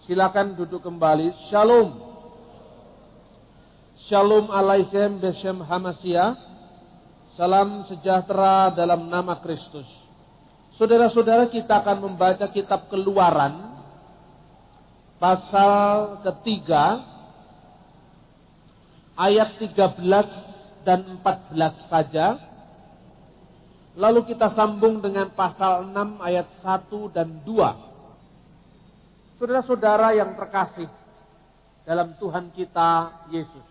Silakan duduk kembali. Shalom. Shalom alaikum beshem Hamasya. Salam sejahtera dalam nama Kristus. Saudara-saudara, kita akan membaca kitab Keluaran pasal ketiga ayat 13 dan 14 saja. Lalu kita sambung dengan pasal 6 ayat 1 dan 2. Saudara-saudara yang terkasih dalam Tuhan kita Yesus,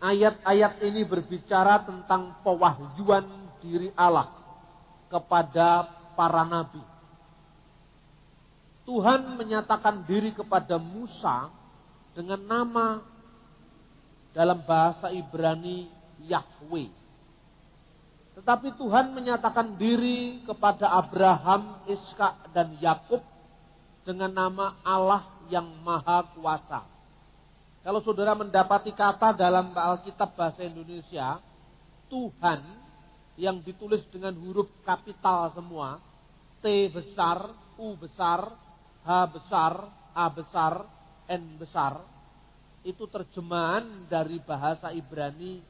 ayat-ayat ini berbicara tentang pewahyuan diri Allah kepada para nabi. Tuhan menyatakan diri kepada Musa dengan nama dalam bahasa Ibrani Yahweh. Tetapi Tuhan menyatakan diri kepada Abraham, Ishak dan Yakub dengan nama Allah yang Maha Kuasa. Kalau saudara mendapati kata dalam Alkitab bahasa Indonesia, Tuhan yang ditulis dengan huruf kapital semua, T besar, U besar, H besar, A besar, N besar, itu terjemahan dari bahasa Ibrani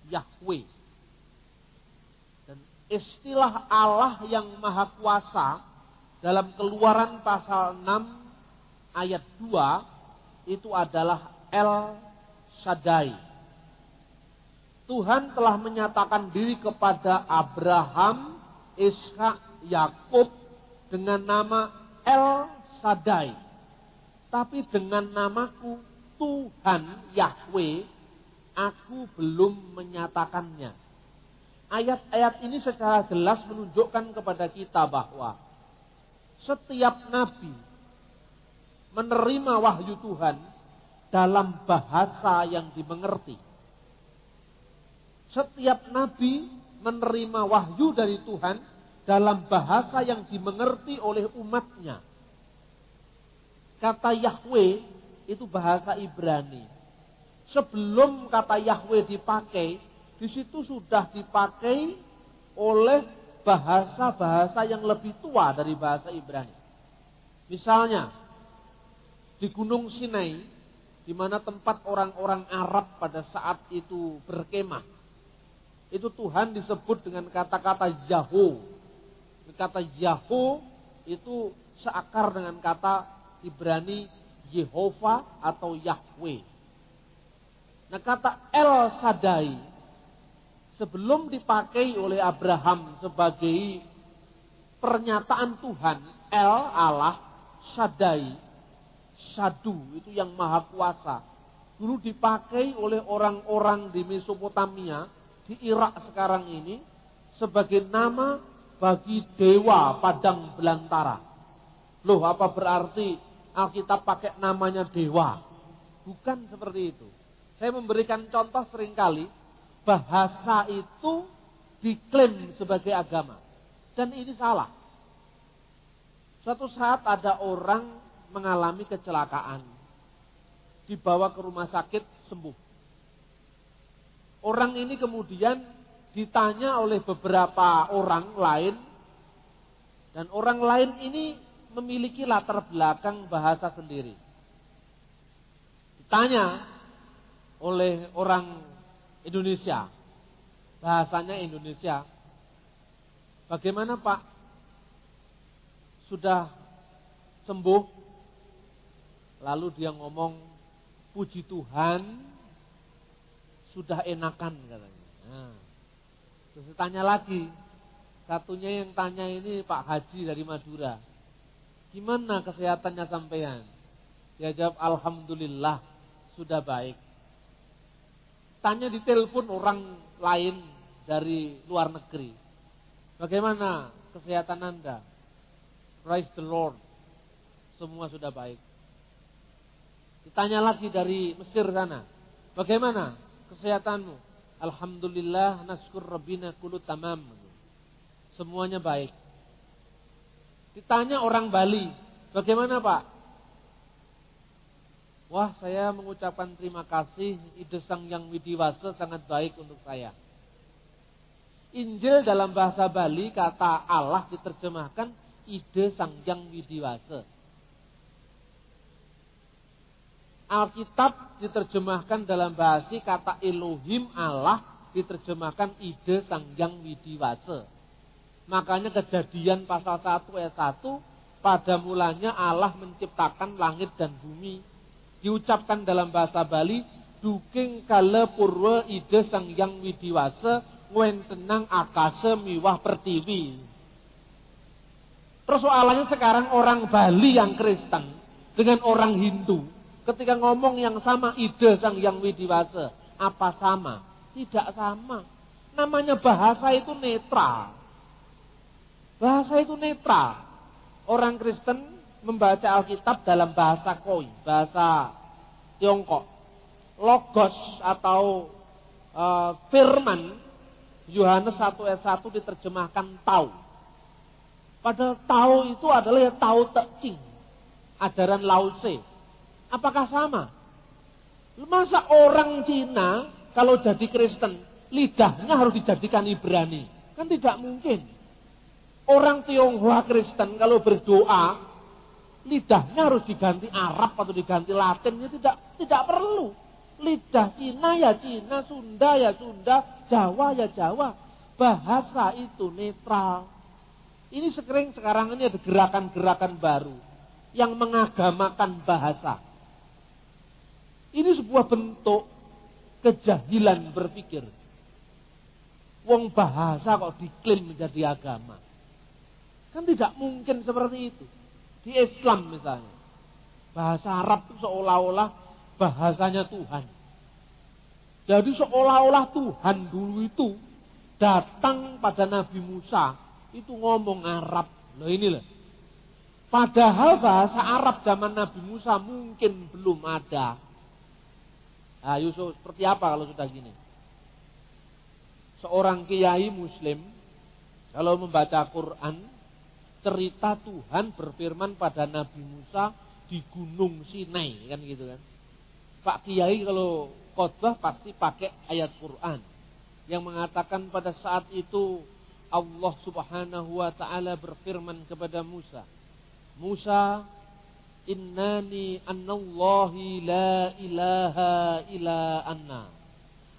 Yahweh. Dan istilah Allah yang Maha Kuasa dalam Keluaran pasal 6 ayat 2 itu adalah El Shaddai. Tuhan telah menyatakan diri kepada Abraham, Ishak, Yakub dengan nama El Shaddai. Tapi dengan namaku Tuhan Yahweh, aku belum menyatakannya. Ayat-ayat ini secara jelas menunjukkan kepada kita bahwa setiap nabi menerima wahyu Tuhan dalam bahasa yang dimengerti. Setiap nabi menerima wahyu dari Tuhan dalam bahasa yang dimengerti oleh umatnya. Kata Yahweh itu bahasa Ibrani. Sebelum kata Yahweh dipakai, di situ sudah dipakai oleh bahasa-bahasa yang lebih tua dari bahasa Ibrani. Misalnya, di Gunung Sinai, di mana tempat orang-orang Arab pada saat itu berkemah, itu Tuhan disebut dengan kata-kata Yahweh. Kata Yahweh itu seakar dengan kata Ibrani Yehovah atau Yahweh. Nah, kata El Shaddai sebelum dipakai oleh Abraham sebagai pernyataan Tuhan, El Allah, Shaddai, Shadu itu yang Maha Kuasa. Dulu dipakai oleh orang-orang di Mesopotamia, di Irak sekarang ini, sebagai nama bagi dewa padang belantara. Loh, apa berarti Alkitab pakai namanya dewa? Bukan seperti itu. Saya memberikan contoh seringkali, bahasa itu diklaim sebagai agama. Dan ini salah. Suatu saat ada orang mengalami kecelakaan, dibawa ke rumah sakit, sembuh. Orang ini kemudian ditanya oleh beberapa orang lain, dan orang lain ini memiliki latar belakang bahasa sendiri. Ditanya oleh orang Indonesia, bahasanya Indonesia, bagaimana Pak? Sudah sembuh? Lalu dia ngomong, puji Tuhan, sudah enakan katanya. Nah, terus ditanya lagi, satunya yang tanya ini Pak Haji dari Madura, gimana kesehatannya sampean? Dia jawab, alhamdulillah, sudah baik. Tanya di telepon orang lain dari luar negeri, bagaimana kesehatan Anda? Praise the Lord, semua sudah baik. Ditanya lagi dari Mesir sana, bagaimana kesehatanmu? Alhamdulillah, naskur rabbina kullu tamam, semuanya baik. Ditanya orang Bali, bagaimana Pak? Wah, saya mengucapkan terima kasih, ide Sang Yang Widiwasa sangat baik untuk saya. Injil dalam bahasa Bali, kata Allah diterjemahkan ide Sang Yang Widiwasa. Alkitab diterjemahkan dalam bahasa kata Elohim Allah, diterjemahkan ide Sang Hyang Widiwasa. Makanya Kejadian pasal 1 ayat 1, pada mulanya Allah menciptakan langit dan bumi. Diucapkan dalam bahasa Bali, duking kala purwa ide Sang Hyang Widiwasa, wentenang akasa miwah pertiwi. Persoalannya sekarang orang Bali yang Kristen dengan orang Hindu, ketika ngomong yang sama ide Sang Hyang Widiwasa, apa sama? Tidak sama. Namanya bahasa itu netral. Bahasa itu netral. Orang Kristen membaca Alkitab dalam bahasa Khoi, bahasa Tiongkok. Logos atau firman, Yohanes 1 ayat 1 diterjemahkan tau. Padahal tau itu adalah ya tau tekcing, ajaran Lao Tse. Apakah sama? Masa orang Cina kalau jadi Kristen, lidahnya harus dijadikan Ibrani? Kan tidak mungkin. Orang Tionghoa Kristen kalau berdoa, lidahnya harus diganti Arab atau diganti Latin. Ya tidak perlu. Lidah Cina ya Cina, Sunda ya Sunda, Jawa ya Jawa. Bahasa itu netral. Ini sekarang ini ada gerakan-gerakan baru yang mengagamakan bahasa. Ini sebuah bentuk kejahilan berpikir. Wong bahasa kok diklaim menjadi agama. Kan tidak mungkin seperti itu. Di Islam misalnya, bahasa Arab itu seolah-olah bahasanya Tuhan. Jadi seolah-olah Tuhan dulu itu datang pada Nabi Musa, itu ngomong Arab. Loh inilah. Padahal bahasa Arab zaman Nabi Musa mungkin belum ada. Nah, Yusuf seperti apa kalau sudah gini? Seorang kiai muslim kalau membaca Quran, cerita Tuhan berfirman pada Nabi Musa di Gunung Sinai, kan gitu kan. Pak kiai kalau khotbah pasti pakai ayat Quran yang mengatakan pada saat itu Allah Subhanahu wa taala berfirman kepada Musa, Musa, innani anallahi la ilaha illa anna.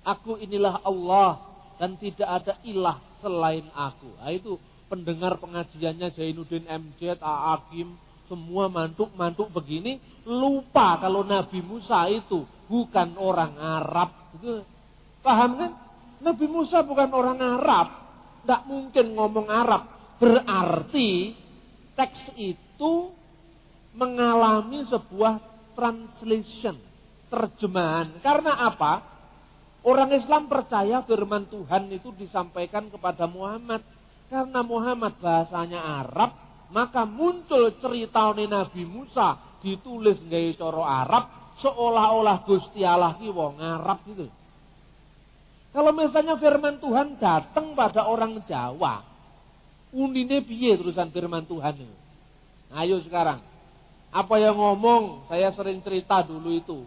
Aku inilah Allah dan tidak ada ilah selain aku. Nah, itu pendengar pengajiannya Zainuddin MZ, A'agim, semua mantuk-mantuk begini, lupa kalau Nabi Musa itu bukan orang Arab. Gitu. Paham kan? Nabi Musa bukan orang Arab. Tidak mungkin ngomong Arab. Berarti teks itu mengalami sebuah translation, terjemahan. Karena apa? Orang Islam percaya firman Tuhan itu disampaikan kepada Muhammad. Karena Muhammad bahasanya Arab, maka muncul cerita Nabi Musa ditulis nggawe cara Arab, seolah-olah Gusti Allah ki wong Arab gitu. Kalau misalnya firman Tuhan datang pada orang Jawa, unine piye terusan firman Tuhan itu? Ayo sekarang. Apa yang ngomong, saya sering cerita dulu itu.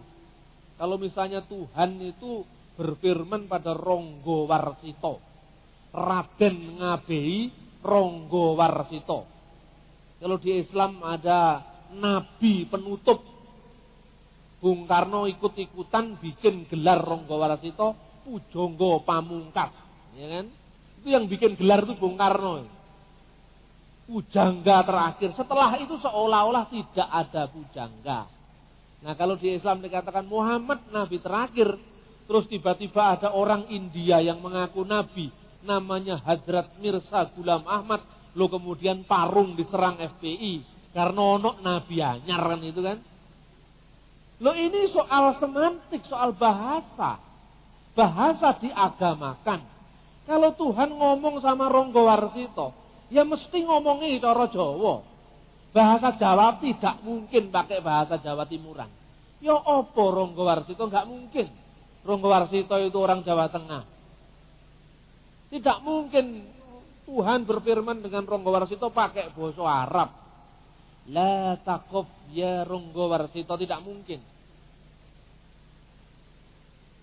Kalau misalnya Tuhan itu berfirman pada Ronggo Warsito, Raden Ngabehi Ronggo Warsito. Kalau di Islam ada Nabi penutup, Bung Karno ikut-ikutan bikin gelar Ronggo Warsito, Pujangga Pamungkas, ya kan? Itu yang bikin gelar itu Bung Karno. Pujangga terakhir. Setelah itu seolah-olah tidak ada pujangga. Nah kalau di Islam dikatakan Muhammad Nabi terakhir, terus tiba-tiba ada orang India yang mengaku Nabi, namanya Hadrat Mirza Ghulam Ahmad, lo kemudian parung diserang FPI karena ono Nabi anyar kan itu kan. Lo ini soal semantik, soal bahasa. Bahasa diagamakan. Kalau Tuhan ngomong sama Ronggo Warsito, ya mesti ngomongnya cara Jawa. Bahasa Jawa tidak mungkin pakai bahasa Jawa Timuran. Ya opo Ronggo Warsito, enggak mungkin. Ronggo Warsito itu orang Jawa Tengah. Tidak mungkin Tuhan berfirman dengan Ronggo Warsito pakai bahasa Arab. La taqaf ya Ronggo Warsito, tidak mungkin.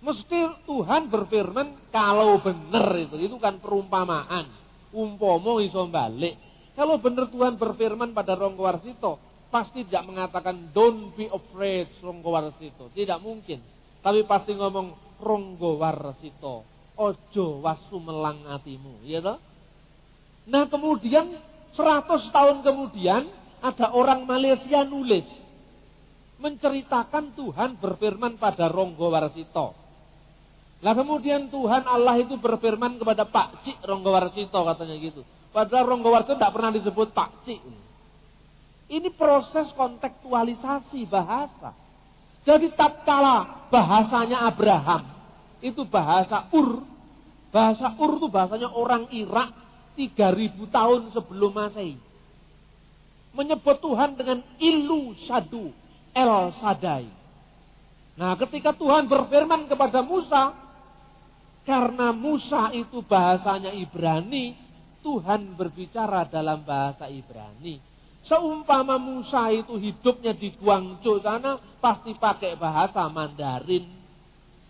Mesti Tuhan berfirman kalau benar itu kan perumpamaan. Umpomo iso balik. Kalau benar Tuhan berfirman pada Ronggo Warsito, pasti tidak mengatakan don't be afraid Ronggo Warsito. Tidak mungkin. Tapi pasti ngomong Ronggo Warsito, ojo wasu melang atimu, ya toh? Nah kemudian 100 tahun kemudian ada orang Malaysia nulis menceritakan Tuhan berfirman pada Ronggo Warsito. Nah kemudian Tuhan Allah itu berfirman kepada Pak Cik Ronggo Warsito, katanya gitu. Padahal Ronggo Warsito tidak pernah disebut Pak Cik. Ini proses kontekstualisasi bahasa. Jadi tatkala bahasanya Abraham itu bahasa Ur. Bahasa Ur itu bahasanya orang Irak 3000 tahun sebelum Masehi. Menyebut Tuhan dengan Ilu Shadu El Shaddai. Nah ketika Tuhan berfirman kepada Musa, karena Musa itu bahasanya Ibrani, Tuhan berbicara dalam bahasa Ibrani. Seumpama Musa itu hidupnya di Guangzhou sana, pasti pakai bahasa Mandarin.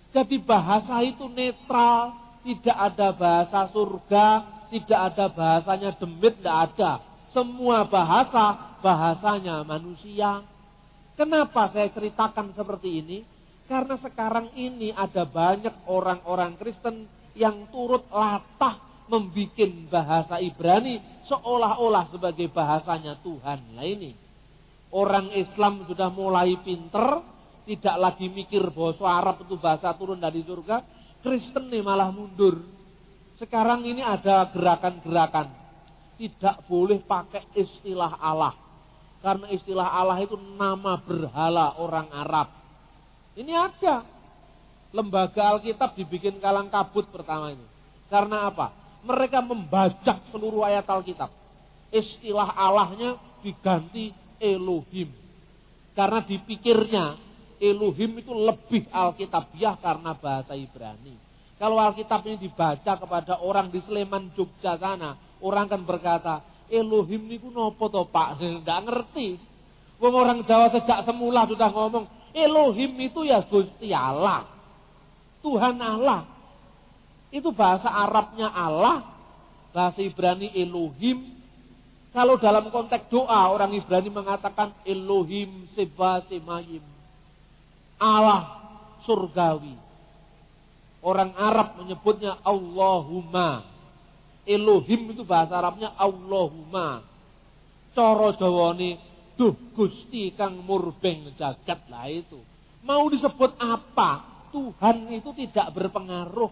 Jadi bahasa itu netral, tidak ada bahasa surga, tidak ada bahasanya demit, tidak ada. Semua bahasanya manusia. Kenapa saya ceritakan seperti ini? Karena sekarang ini ada banyak orang-orang Kristen yang turut latah membuat bahasa Ibrani seolah-olah sebagai bahasanya Tuhan. Nah ini, orang Islam sudah mulai pinter, tidak lagi mikir bahasa Arab itu bahasa turun dari surga. Kristen nih malah mundur. Sekarang ini ada gerakan-gerakan, tidak boleh pakai istilah Allah. Karena istilah Allah itu nama berhala orang Arab. Ini ada. Lembaga Alkitab dibikin kalang kabut pertama ini. Karena apa? Mereka membajak seluruh ayat Alkitab. Istilah Allahnya diganti Elohim. Karena dipikirnya Elohim itu lebih Alkitabiah karena bahasa Ibrani. Kalau Alkitab ini dibaca kepada orang di Sleman, Jogja sana, orang kan berkata, Elohim niku nopo to Pak? Tidak ngerti. Wong orang Jawa sejak semula sudah ngomong, Elohim itu ya Gusti Allah. Tuhan Allah. Itu bahasa Arabnya Allah, bahasa Ibrani Elohim. Kalau dalam konteks doa, orang Ibrani mengatakan Elohim Seba Semayim. Allah surgawi. Orang Arab menyebutnya Allahumma. Elohim itu bahasa Arabnya Allahumma. Coro Jawane, duh Gusti kang murbeng jagat, lah itu. Mau disebut apa? Tuhan itu tidak berpengaruh.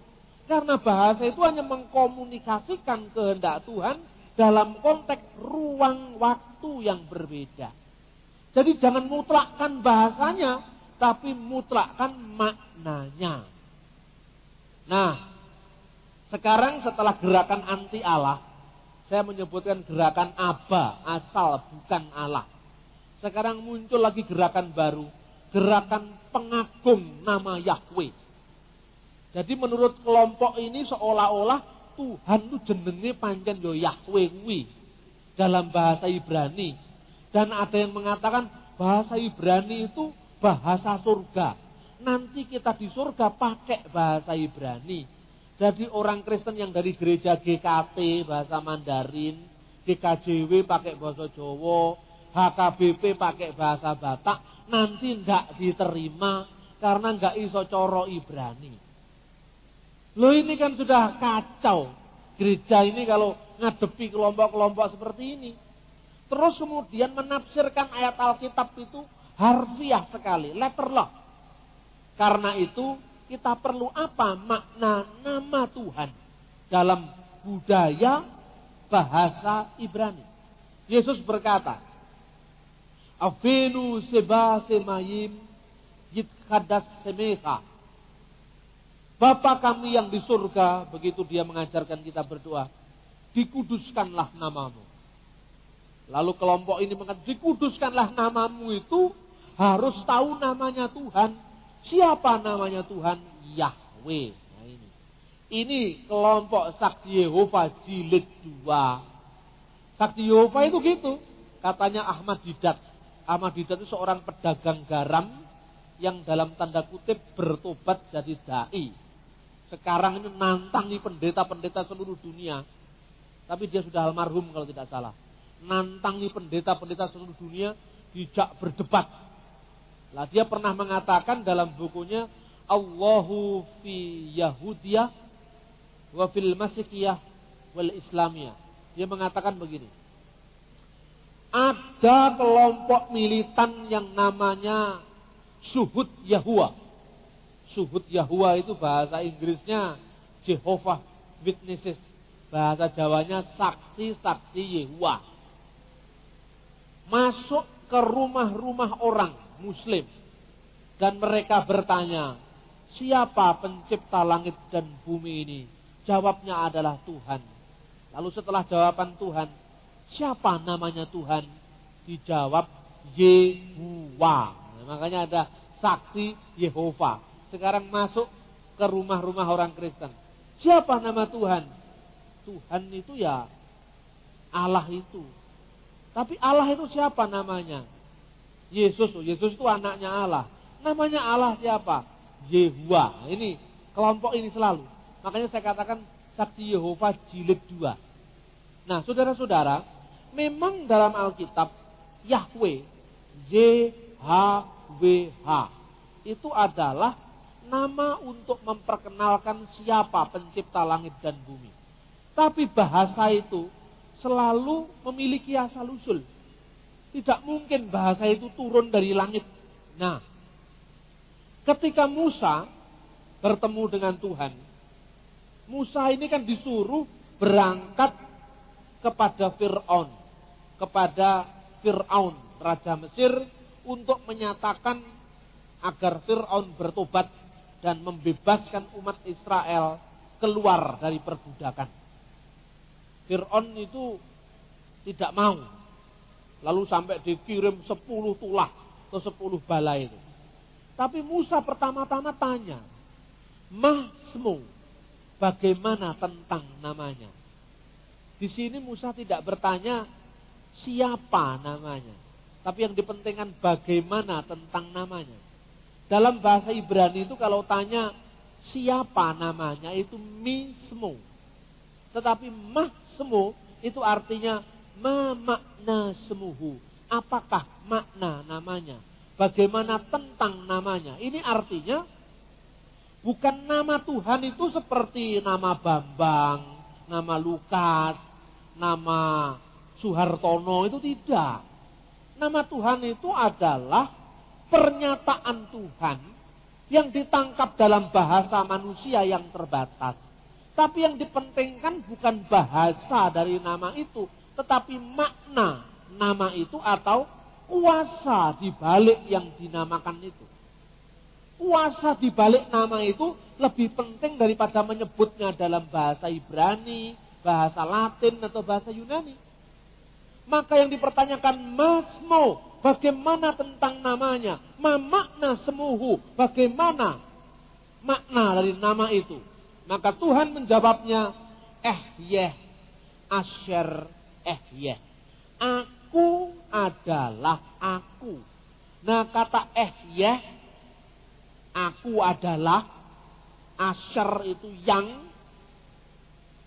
Karena bahasa itu hanya mengkomunikasikan kehendak Tuhan dalam konteks ruang waktu yang berbeda. Jadi jangan mutlakkan bahasanya, tapi mutlakkan maknanya. Nah, sekarang setelah gerakan anti Allah, saya menyebutkan gerakan Aba, asal bukan Allah. Sekarang muncul lagi gerakan baru, gerakan pengagum nama Yahweh. Jadi menurut kelompok ini seolah-olah Tuhan itu jenenge pancen yo Yahweh kuwi dalam bahasa Ibrani. Dan ada yang mengatakan bahasa Ibrani itu bahasa surga. Nanti kita di surga pakai bahasa Ibrani. Jadi orang Kristen yang dari gereja GKT bahasa Mandarin, GKJW pakai bahasa Jawa, HKBP pakai bahasa Batak, nanti enggak diterima karena enggak iso coro Ibrani. Loh ini kan sudah kacau. Gereja ini kalau ngadepi kelompok-kelompok seperti ini. Terus kemudian menafsirkan ayat Alkitab itu harfiah sekali, letter lock. Karena itu kita perlu apa? Makna nama Tuhan dalam budaya bahasa Ibrani. Yesus berkata, Avenu seba semayim yitkadas semeha. Bapa kami yang di surga, begitu dia mengajarkan kita berdoa, dikuduskanlah namamu. Lalu kelompok ini mengatakan, dikuduskanlah namamu itu harus tahu namanya Tuhan. Siapa namanya Tuhan? Yahweh. Nah ini kelompok Saksi Yehova jilid 2. Saksi Yehova itu gitu. Katanya Ahmad Didat. Ahmad Didat itu seorang pedagang garam yang dalam tanda kutip bertobat jadi dai. Sekarang ini nantangi pendeta-pendeta seluruh dunia. Tapi dia sudah almarhum kalau tidak salah. Nantangi pendeta-pendeta seluruh dunia dijak berdebat. Lah dia pernah mengatakan dalam bukunya Allahu fi Yahudiyah wa fil Masihiyah wal Islamiyah. Dia mengatakan begini. Ada kelompok militan yang namanya Suhud Yahuwa. Suhud Yahuwa itu bahasa Inggrisnya Jehovah Witnesses. Bahasa Jawanya saksi-saksi Yehuwa. Masuk ke rumah-rumah orang Muslim. Dan mereka bertanya, siapa pencipta langit dan bumi ini? Jawabnya adalah Tuhan. Lalu setelah jawaban Tuhan, siapa namanya Tuhan? Dijawab Yehuwa. Nah, makanya ada saksi Yehova. Sekarang masuk ke rumah-rumah orang Kristen. Siapa nama Tuhan? Tuhan itu ya Allah itu. Tapi Allah itu siapa namanya? Yesus. Yesus itu anaknya Allah. Namanya Allah siapa? Yehuwa. Ini kelompok ini selalu. Makanya saya katakan saksi Yehova jilid 2. Nah, saudara-saudara, memang dalam Alkitab Yahweh, YHWH, itu adalah nama untuk memperkenalkan siapa pencipta langit dan bumi. Tapi bahasa itu selalu memiliki asal-usul. Tidak mungkin bahasa itu turun dari langit. Nah, ketika Musa bertemu dengan Tuhan, Musa ini kan disuruh berangkat kepada Fir'aun, Raja Mesir, untuk menyatakan agar Fir'aun bertobat dan membebaskan umat Israel keluar dari perbudakan. Fir'aun itu tidak mau. Lalu sampai dikirim 10 tulah atau 10 bala itu. Tapi Musa pertama-tama tanya, Mahsmu, bagaimana tentang namanya? Di sini Musa tidak bertanya siapa namanya. Tapi yang dipentingkan bagaimana tentang namanya. Dalam bahasa Ibrani itu kalau tanya siapa namanya itu mismu. Tetapi mahsmu itu artinya makna semuhu. Apakah makna namanya? Bagaimana tentang namanya? Ini artinya bukan nama Tuhan itu seperti nama Bambang, nama Lukas, nama Suhartono, itu tidak. Nama Tuhan itu adalah pernyataan Tuhan yang ditangkap dalam bahasa manusia yang terbatas. Tapi yang dipentingkan bukan bahasa dari nama itu, tetapi makna nama itu atau kuasa di balik yang dinamakan itu. Kuasa di balik nama itu lebih penting daripada menyebutnya dalam bahasa Ibrani, bahasa Latin atau bahasa Yunani. Maka yang dipertanyakan masmo, bagaimana tentang namanya? Makna semuhu, bagaimana makna dari nama itu? Maka Tuhan menjawabnya, Ehyeh, Asher, Ehyeh. Aku adalah aku. Nah kata Ehyeh, aku adalah, Asher itu yang,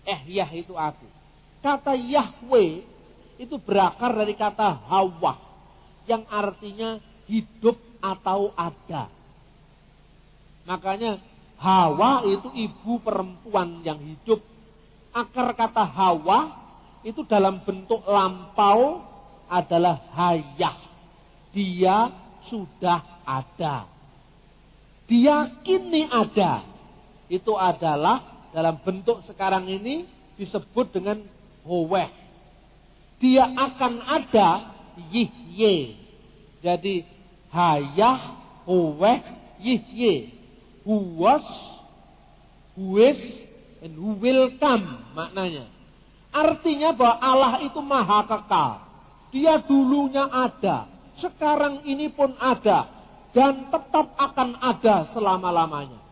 Ehyeh itu aku. Kata Yahweh itu berakar dari kata Hawa, yang artinya hidup atau ada. Makanya Hawa itu ibu perempuan yang hidup. Akar kata Hawa itu dalam bentuk lampau adalah hayah. Dia sudah ada. Dia kini ada. Itu adalah dalam bentuk sekarang ini disebut dengan howeh. Dia akan ada yihye. Jadi hayah, howeh, yihye. Who was, who is, and who will come maknanya. Artinya bahwa Allah itu maha kekal. Dia dulunya ada, sekarang ini pun ada, dan tetap akan ada selama-lamanya.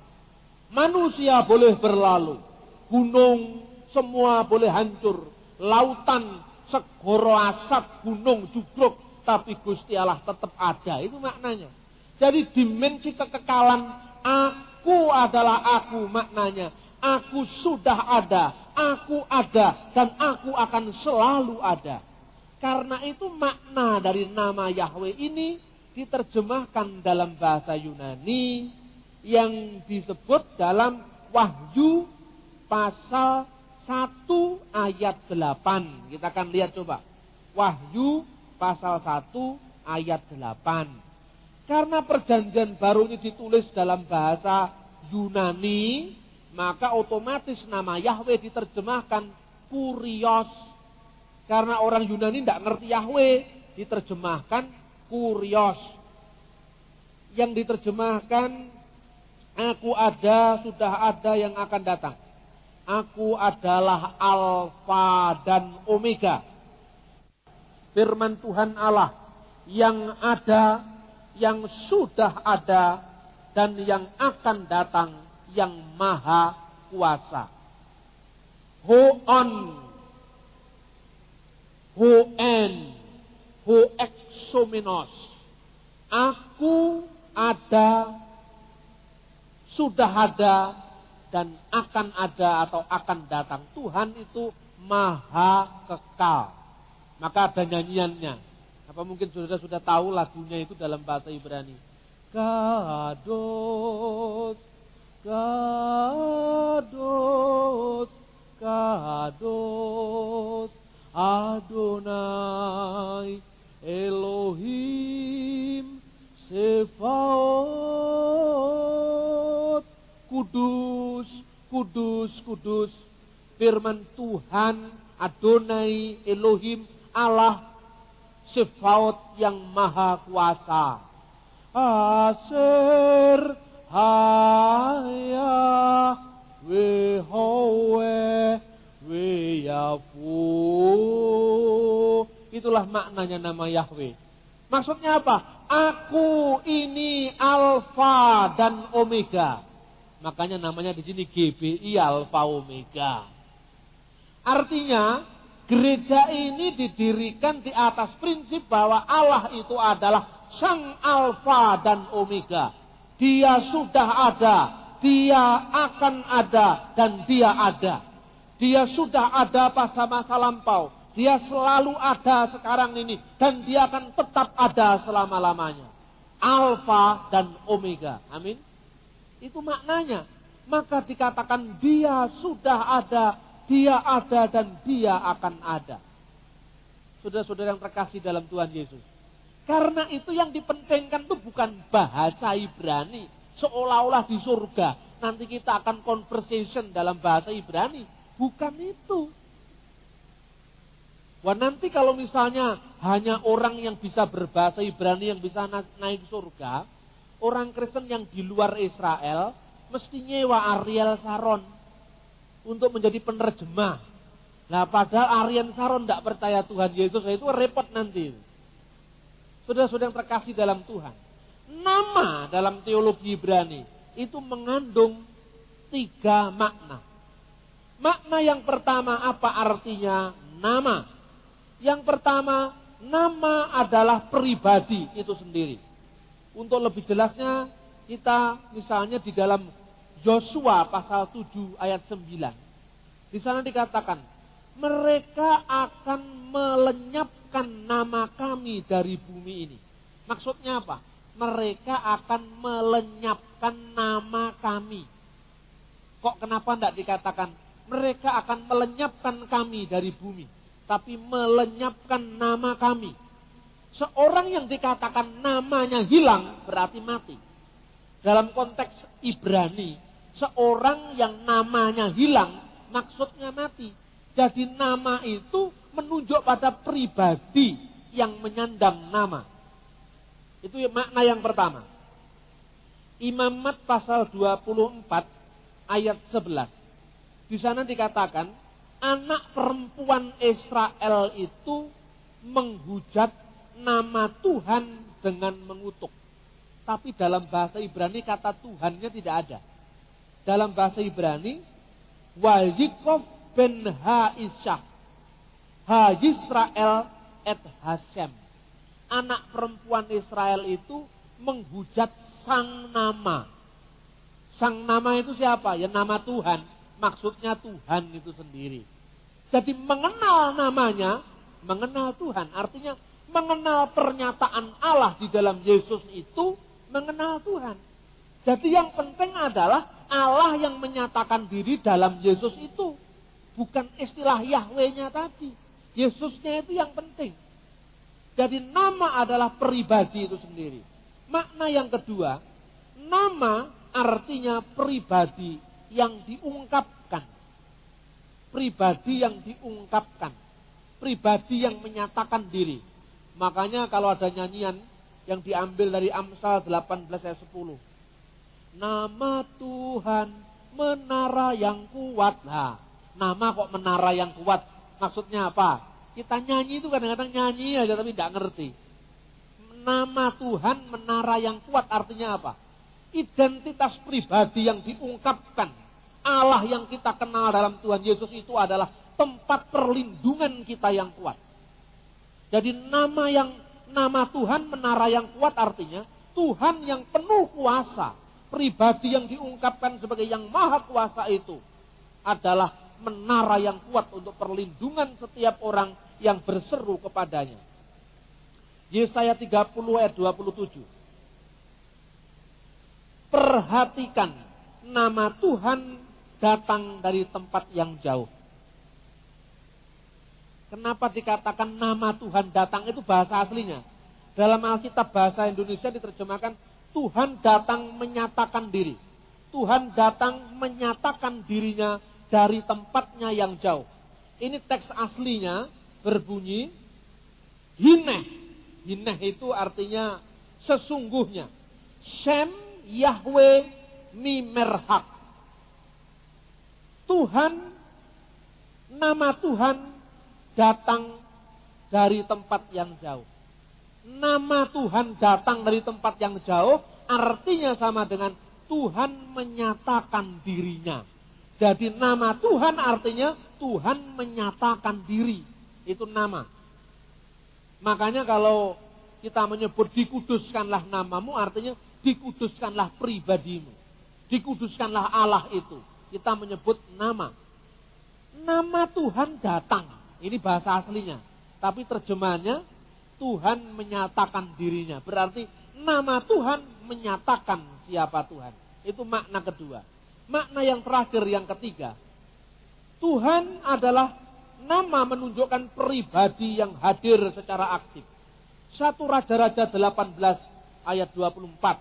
Manusia boleh berlalu, gunung semua boleh hancur, lautan, segoro asap, gunung jugruk, tapi Gusti Allah tetap ada. Itu maknanya. Jadi dimensi kekekalan, aku adalah aku maknanya. Aku sudah ada, aku ada, dan aku akan selalu ada. Karena itu makna dari nama Yahweh ini diterjemahkan dalam bahasa Yunani yang disebut dalam Wahyu pasal 1 ayat 8. Kita akan lihat coba. Wahyu pasal 1 ayat 8. Karena perjanjian baru ini ditulis dalam bahasa Yunani, maka otomatis nama Yahweh diterjemahkan Kurios. Karena orang Yunani tidak ngerti Yahweh, diterjemahkan Kurios. Yang diterjemahkan, aku ada, sudah ada, yang akan datang. Aku adalah Alfa dan Omega. Firman Tuhan Allah yang ada, yang sudah ada, dan yang akan datang, yang maha kuasa. Hoon, Hoen, Hoexomenos. Aku ada, sudah ada, dan akan ada atau akan datang. Tuhan itu maha kekal. Maka ada nyanyiannya. Apa mungkin saudara sudah tahu lagunya itu dalam bahasa Ibrani? Kados, Kados, Kados, Adonai Elohim Sebaot. Kudus, kudus, kudus. Firman Tuhan Adonai Elohim Allah Sebaot yang maha kuasa. Aser haya wehowe weyafu. Itulah maknanya nama Yahweh. Maksudnya apa? Aku ini Alfa dan Omega. Makanya namanya di sini GBI Alfa Omega. Artinya gereja ini didirikan di atas prinsip bahwa Allah itu adalah Sang Alfa dan Omega. Dia sudah ada, Dia akan ada, dan Dia ada. Dia sudah ada pada masa lampau. Dia selalu ada sekarang ini. Dan Dia akan tetap ada selama-lamanya. Alfa dan Omega. Amin. Itu maknanya. Maka dikatakan Dia sudah ada, Dia ada, dan Dia akan ada. Saudara-saudara yang terkasih dalam Tuhan Yesus. Karena itu yang dipentingkan itu bukan bahasa Ibrani. Seolah-olah di surga. Nanti kita akan conversation dalam bahasa Ibrani. Bukan itu. Wah, nanti kalau misalnya hanya orang yang bisa berbahasa Ibrani yang bisa naik surga. Orang Kristen yang di luar Israel mesti nyewa Ariel Sharon untuk menjadi penerjemah. Nah, padahal Ariel Sharon tidak percaya Tuhan Yesus, itu repot nanti. Saudara-saudara yang terkasih dalam Tuhan. Nama dalam teologi Ibrani itu mengandung 3 makna. Makna yang pertama, apa artinya nama? Yang pertama, nama adalah pribadi itu sendiri. Untuk lebih jelasnya, kita misalnya di dalam Yosua pasal 7 ayat 9. Di sana dikatakan, mereka akan melenyapkan nama kami dari bumi ini. Maksudnya apa? Mereka akan melenyapkan nama kami. Kok kenapa tidak dikatakan mereka akan melenyapkan kami dari bumi, tapi melenyapkan nama kami. Seorang yang dikatakan namanya hilang berarti mati. Dalam konteks Ibrani, seorang yang namanya hilang maksudnya mati. Jadi nama itu menunjuk pada pribadi yang menyandang nama. Itu makna yang pertama. Imamat pasal 24 ayat 11. Di sana dikatakan, anak perempuan Israel itu menghujat nama Tuhan dengan mengutuk. Tapi dalam bahasa Ibrani kata Tuhannya tidak ada. Dalam bahasa Ibrani, Wayikov ben ha-Isyah, ha-Yisrael et Hashem. Anak perempuan Israel itu menghujat sang nama. Sang nama itu siapa? Ya nama Tuhan. Maksudnya Tuhan itu sendiri. Jadi mengenal namanya mengenal Tuhan. Artinya mengenal pernyataan Allah di dalam Yesus itu mengenal Tuhan. Jadi yang penting adalah Allah yang menyatakan diri dalam Yesus itu. Bukan istilah Yahweh-nya tadi. Yesusnya itu yang penting. Jadi nama adalah pribadi itu sendiri. Makna yang kedua, nama artinya pribadi yang diungkapkan. Pribadi yang diungkapkan. Pribadi yang menyatakan diri. Makanya kalau ada nyanyian yang diambil dari Amsal 18 ayat 10. Nama Tuhan menara yang kuat. Nah, nama kok menara yang kuat? Maksudnya apa? Kita nyanyi itu kadang-kadang nyanyi aja tapi tidak ngerti. Nama Tuhan menara yang kuat artinya apa? Identitas pribadi yang diungkapkan. Allah yang kita kenal dalam Tuhan Yesus itu adalah tempat perlindungan kita yang kuat. Jadi nama Tuhan menara yang kuat artinya Tuhan yang penuh kuasa. Pribadi yang diungkapkan sebagai yang maha kuasa itu adalah menara yang kuat untuk perlindungan setiap orang yang berseru kepadanya. Yesaya 30 ayat 27. Perhatikan, nama Tuhan datang dari tempat yang jauh. Kenapa dikatakan nama Tuhan datang? Itu bahasa aslinya. Dalam Alkitab bahasa Indonesia diterjemahkan Tuhan datang menyatakan diri. Tuhan datang menyatakan dirinya dari tempatnya yang jauh. Ini teks aslinya berbunyi Hineh. Hineh itu artinya sesungguhnya. Shem Yahweh Mimerhak. Tuhan, nama Tuhan datang dari tempat yang jauh. Nama Tuhan datang dari tempat yang jauh artinya sama dengan Tuhan menyatakan dirinya. Jadi nama Tuhan artinya Tuhan menyatakan diri. Itu nama. Makanya kalau kita menyebut dikuduskanlah namamu artinya dikuduskanlah pribadimu. Dikuduskanlah Allah itu. Kita menyebut nama. Nama Tuhan datang. Ini bahasa aslinya. Tapi terjemahannya Tuhan menyatakan dirinya. Berarti nama Tuhan menyatakan siapa Tuhan. Itu makna kedua. Makna yang terakhir, yang ketiga. Tuhan adalah nama menunjukkan pribadi yang hadir secara aktif. 1 Raja-Raja 18 ayat 24.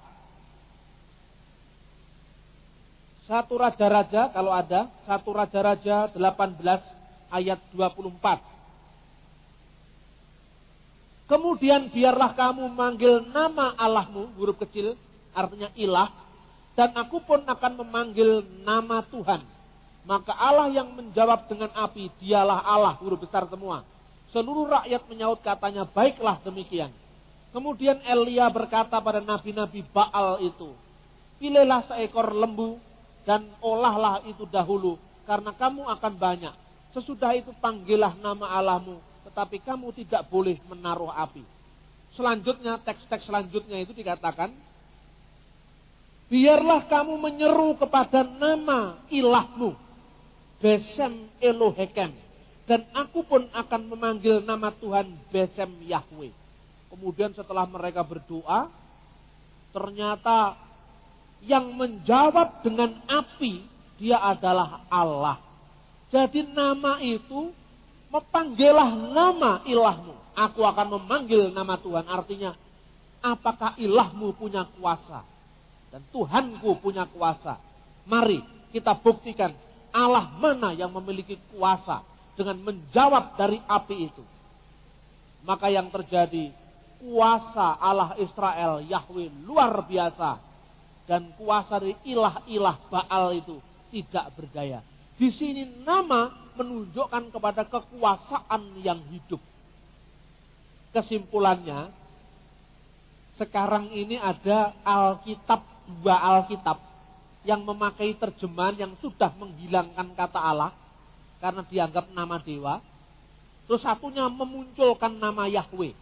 1 Raja-Raja kalau ada. 1 Raja-Raja 18 ayat 24. Kemudian biarlah kamu memanggil nama Allahmu, huruf kecil, artinya ilah, dan aku pun akan memanggil nama Tuhan. Maka Allah yang menjawab dengan api, dialah Allah, huruf besar semua. Seluruh rakyat menyaut katanya, baiklah demikian. Kemudian Elia berkata pada nabi-nabi Baal itu, pilihlah seekor lembu dan olahlah itu dahulu, karena kamu akan banyak. Sesudah itu panggillah nama Allahmu, tetapi kamu tidak boleh menaruh api. Selanjutnya, teks-teks selanjutnya itu dikatakan, biarlah kamu menyeru kepada nama ilahmu, Besem Elohekem, dan aku pun akan memanggil nama Tuhan Besem Yahweh. Kemudian setelah mereka berdoa, ternyata yang menjawab dengan api, dia adalah Allah. Jadi nama itu, memanggillah nama ilahmu. Aku akan memanggil nama Tuhan. Artinya, apakah ilahmu punya kuasa? Dan Tuhanku punya kuasa. Mari kita buktikan Allah mana yang memiliki kuasa dengan menjawab dari api itu. Maka yang terjadi, kuasa Allah Israel, Yahweh luar biasa. Dan kuasa dari ilah-ilah Baal itu tidak berdaya. Di sini nama menunjukkan kepada kekuasaan yang hidup. Kesimpulannya, sekarang ini ada Alkitab, 2 Alkitab yang memakai terjemahan yang sudah menghilangkan kata Allah karena dianggap nama dewa. Terus satunya memunculkan nama Yahweh.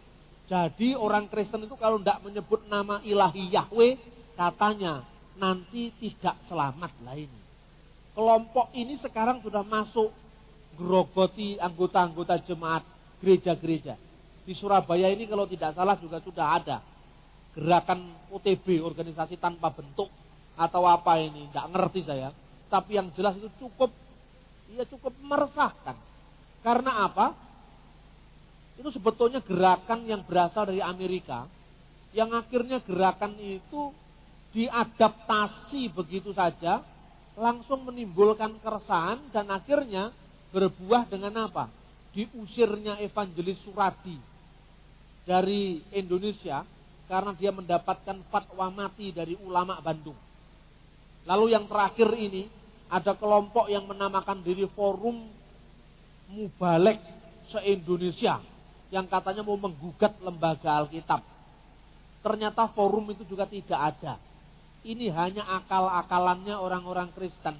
Jadi orang Kristen itu kalau tidak menyebut nama ilahi Yahweh, katanya nanti tidak selamat lah ini. Kelompok ini sekarang sudah masuk grogoti anggota-anggota jemaat gereja-gereja. Di Surabaya ini kalau tidak salah juga sudah ada gerakan OTB, organisasi tanpa bentuk atau apa ini, tidak ngerti saya. Tapi yang jelas itu cukup meresahkan. Karena apa? Itu sebetulnya gerakan yang berasal dari Amerika, yang akhirnya gerakan itu diadaptasi begitu saja, langsung menimbulkan keresahan dan akhirnya berbuah dengan apa? Diusirnya Evangelis Suradi dari Indonesia karena dia mendapatkan fatwa mati dari ulama Bandung. Lalu yang terakhir ini ada kelompok yang menamakan diri Forum Mubalek se-Indonesia yang katanya mau menggugat lembaga Alkitab. Ternyata forum itu juga tidak ada. Ini hanya akal-akalannya orang-orang Kristen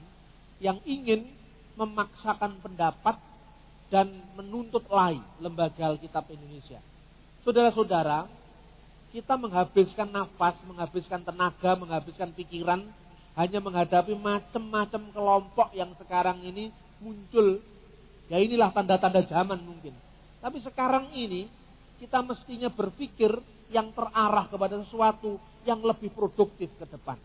yang ingin memaksakan pendapat dan menuntut lay lembaga Alkitab Indonesia. Saudara-saudara, kita menghabiskan nafas, menghabiskan tenaga, menghabiskan pikiran hanya menghadapi macam-macam kelompok yang sekarang ini muncul. Ya inilah tanda-tanda zaman mungkin. Tapi sekarang ini kita mestinya berpikir yang terarah kepada sesuatu yang lebih produktif ke depan.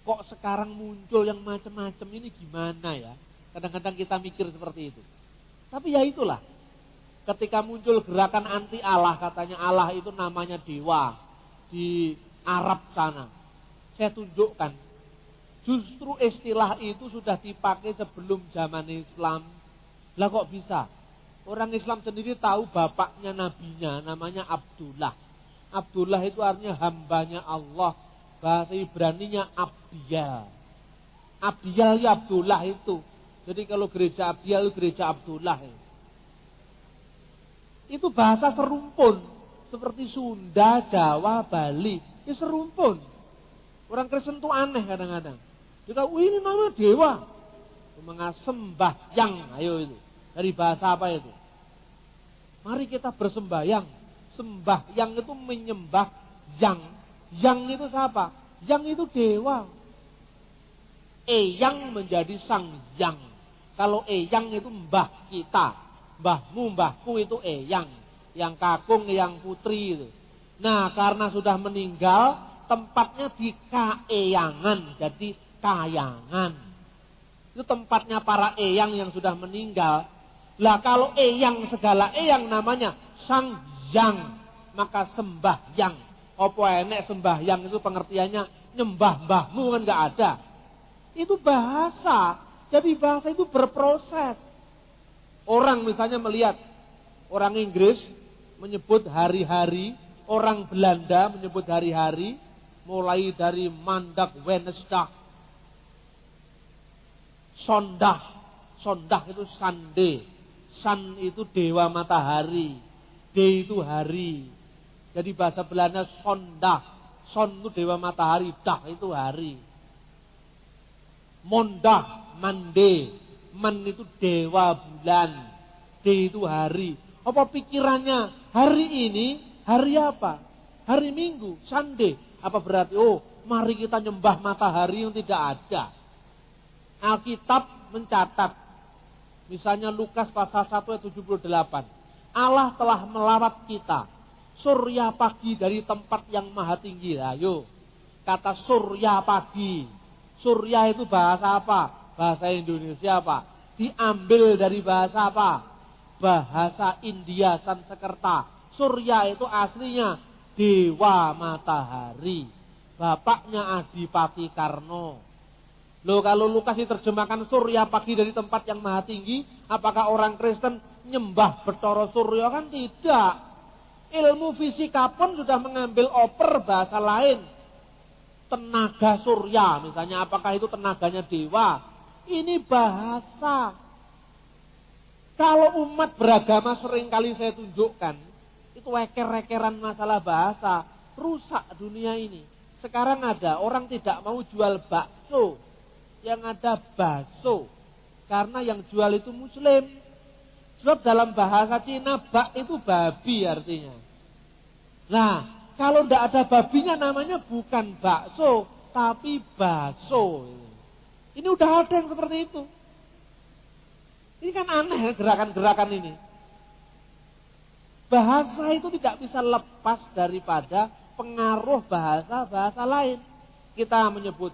Kok sekarang muncul yang macam-macam ini gimana ya? Kadang-kadang kita mikir seperti itu. Tapi ya itulah. Ketika muncul gerakan anti Allah, katanya Allah itu namanya dewa di Arab sana. Saya tunjukkan. Justru istilah itu sudah dipakai sebelum zaman Islam. Lah kok bisa? Orang Islam sendiri tahu bapaknya nabinya namanya Abdullah. Abdullah itu artinya hambanya Allah. Bahasa Ibraninya Abdiyal. Abdiyal ya Abdullah itu. Jadi kalau gereja Abdiyal itu gereja Abdullah. Itu bahasa serumpun. Seperti Sunda, Jawa, Bali. Itu serumpun. Orang Kristen itu aneh kadang-kadang. Dia tahu ini nama dewa. Sembahyang. Ayo itu. Dari bahasa apa itu? Mari kita bersembahyang. Sembahyang itu menyembah yang. Yang itu siapa? Yang itu dewa. Eyang menjadi sang yang. Kalau eyang itu mbah kita. Mbahmu, mbahku itu eyang. Yang kakung, yang putri itu. Nah karena sudah meninggal, tempatnya di kaeyangan. Jadi kayangan. Itu tempatnya para eyang yang sudah meninggal. Lah kalau eyang segala eyang namanya sang yang, maka sembahyang. Apa enek sembahyang itu pengertiannya nyembah mbahmu kan gak ada. Itu bahasa. Jadi bahasa itu berproses. Orang misalnya melihat orang Inggris menyebut hari-hari, orang Belanda menyebut hari-hari, mulai dari Maandag, Wednesdag, Sondag. Sondag itu Sunday. Sun itu dewa matahari. D itu hari. Jadi bahasa Belanda Sondag. Son itu dewa matahari. Dag itu hari. Mondag, Mande. Man itu dewa bulan. D itu hari. Apa pikirannya? Hari ini, hari apa? Hari Minggu, Sunday. Apa berarti, oh mari kita nyembah matahari yang tidak ada. Alkitab mencatat. Misalnya Lukas pasal 1 ayat 78. Allah telah melawat kita. Surya pagi dari tempat yang maha tinggi. Ayo. Kata surya pagi. Surya itu bahasa apa? Bahasa Indonesia apa? Diambil dari bahasa apa? Bahasa India Sanskerta. Surya itu aslinya dewa matahari. Bapaknya Adipati Karno. Loh kalau Lukas diterjemahkan surya pagi dari tempat yang maha tinggi, apakah orang Kristen nyembah Bathara Surya? Kan tidak. Ilmu fisika pun sudah mengambil oper bahasa lain. Tenaga surya misalnya, apakah itu tenaganya dewa? Ini bahasa. Kalau umat beragama seringkali saya tunjukkan, itu eker-ekeran masalah bahasa, rusak dunia ini. Sekarang ada orang tidak mau jual bakso, yang ada bakso, karena yang jual itu Muslim. Sebab dalam bahasa Cina bak itu babi artinya. Nah, kalau tidak ada babinya namanya bukan bakso, tapi bakso. Ini udah ada yang seperti itu. Ini kan aneh gerakan-gerakan ini. Bahasa itu tidak bisa lepas daripada pengaruh bahasa-bahasa lain. Kita menyebut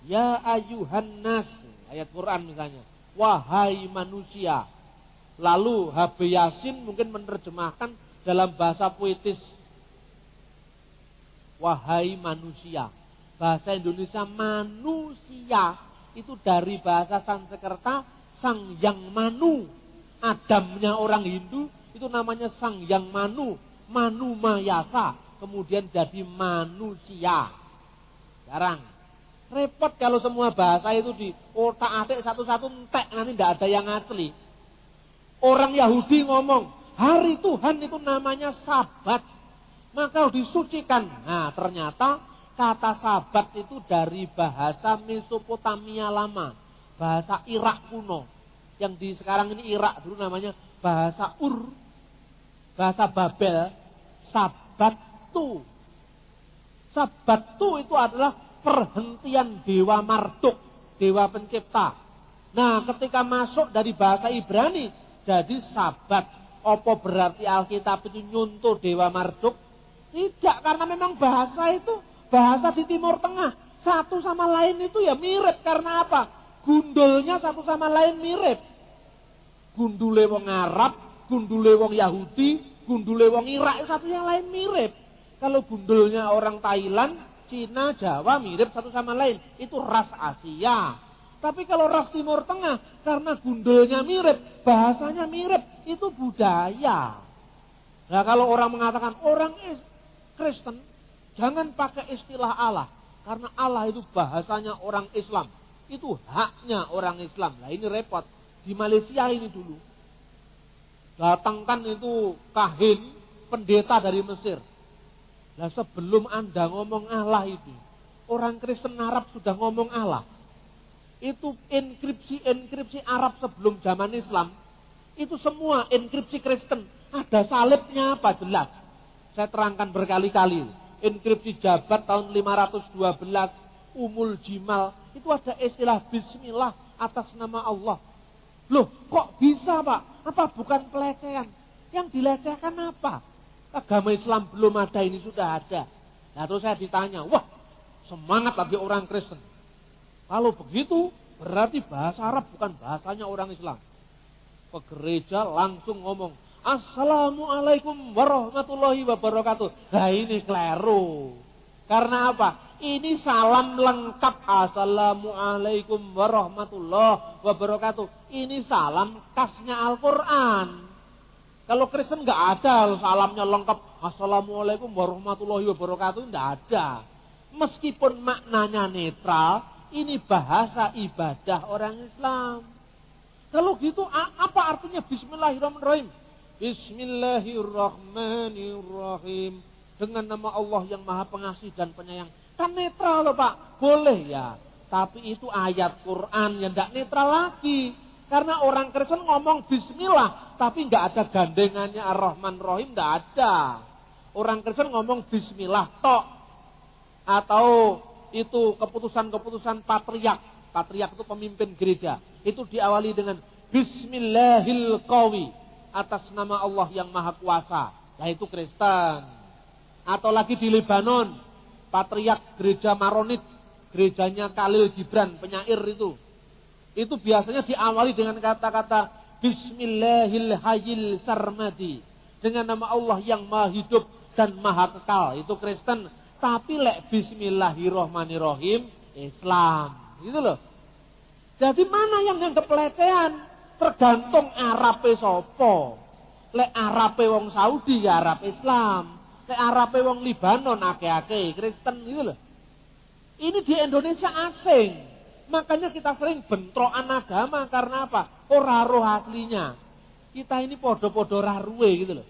ya ayuhan nas, ayat Quran misalnya, wahai manusia. Lalu HB Yasin mungkin menerjemahkan dalam bahasa puitis, wahai manusia. Bahasa Indonesia manusia itu dari bahasa Sanskerta Sang Yang Manu. Adamnya orang Hindu itu namanya Sang Yang Manu, Manu Mayasa, kemudian jadi manusia. Sekarang repot kalau semua bahasa itu di otak-atik satu-satu entek, nanti tidak ada yang asli. Orang Yahudi ngomong hari Tuhan itu namanya Sabat, maka disucikan. Nah ternyata kata Sabat itu dari bahasa Mesopotamia lama, bahasa Irak kuno. Yang di sekarang ini Irak, dulu namanya bahasa Ur, bahasa Babel. Sabatu. Sabatu itu adalah perhentian Dewa Marduk, Dewa Pencipta. Nah ketika masuk dari bahasa Ibrani jadi Sabat. Apa berarti Alkitab itu nyuntuh Dewa Marduk? Tidak, karena memang bahasa itu bahasa di Timur Tengah. Satu sama lain itu ya mirip. Karena apa? Gundulnya satu sama lain mirip. Gundule wong Arab, gundule wong Yahudi, gundule wong Irak, satu yang lain mirip. Kalau gundulnya orang Thailand, Cina, Jawa mirip satu sama lain. Itu ras Asia. Tapi kalau ras Timur Tengah, karena gundulnya mirip, bahasanya mirip, itu budaya. Nah kalau orang mengatakan orang Kristen, jangan pakai istilah Allah. Karena Allah itu bahasanya orang Islam. Itu haknya orang Islam. Nah ini repot. Di Malaysia ini dulu. Datangkan itu kahin, pendeta dari Mesir. Nah sebelum Anda ngomong Allah itu, orang Kristen Arab sudah ngomong Allah. Itu enkripsi Arab sebelum zaman Islam. Itu semua enkripsi Kristen. Ada salibnya apa? Jelas. Saya terangkan berkali-kali. Enkripsi Jabat tahun 512, Umul Jimal. Itu ada istilah Bismillah atas nama Allah. Loh kok bisa Pak? Apa bukan pelecehan? Yang dilecehkan apa? Agama Islam belum ada, ini sudah ada. Nah terus saya ditanya, wah semangat lagi orang Kristen. Kalau begitu berarti bahasa Arab bukan bahasanya orang Islam. Ke gereja langsung ngomong Assalamualaikum warahmatullahi wabarakatuh. Nah ini keliru. Karena apa? Ini salam lengkap. Assalamualaikum warahmatullahi wabarakatuh. Ini salam khasnya Al-Quran. Kalau Kristen nggak ada salamnya lengkap. Assalamualaikum warahmatullahi wabarakatuh. Nggak ada. Meskipun maknanya netral, ini bahasa ibadah orang Islam. Kalau gitu apa artinya Bismillahirrahmanirrahim? Bismillahirrahmanirrahim. Dengan nama Allah yang maha pengasih dan penyayang. Kan netral loh Pak. Boleh ya. Tapi itu ayat Quran yang tidak netral lagi. Karena orang Kristen ngomong Bismillah. Tapi nggak ada gandengannya Ar-Rahman Rahim. Nggak ada. Orang Kristen ngomong Bismillah tok. Atau itu keputusan-keputusan patriark. Patriark itu pemimpin gereja. Itu diawali dengan Bismillahil Qawi. Atas nama Allah yang maha kuasa. Nah itu Kristen. Atau lagi di Lebanon, patriark gereja Maronit, gerejanya Khalil Gibran, penyair itu. Itu biasanya diawali dengan kata-kata Bismillahil Hayyil Sarmadi. Dengan nama Allah yang maha hidup dan maha kekal. Itu Kristen. Tapi lek Bismillahirrahmanirrahim, Islam. Gitu loh. Jadi mana yang pelecehan? Tergantung Arabe sopo. Lek Arabe wong Saudi ya Arab Islam. Lek Arabe wong Libanon ake-ake Kristen gitu loh. Ini di Indonesia asing. Makanya kita sering bentrokan agama karena apa? Ora roh aslinya. Kita ini podo-podo raruwe gitu loh.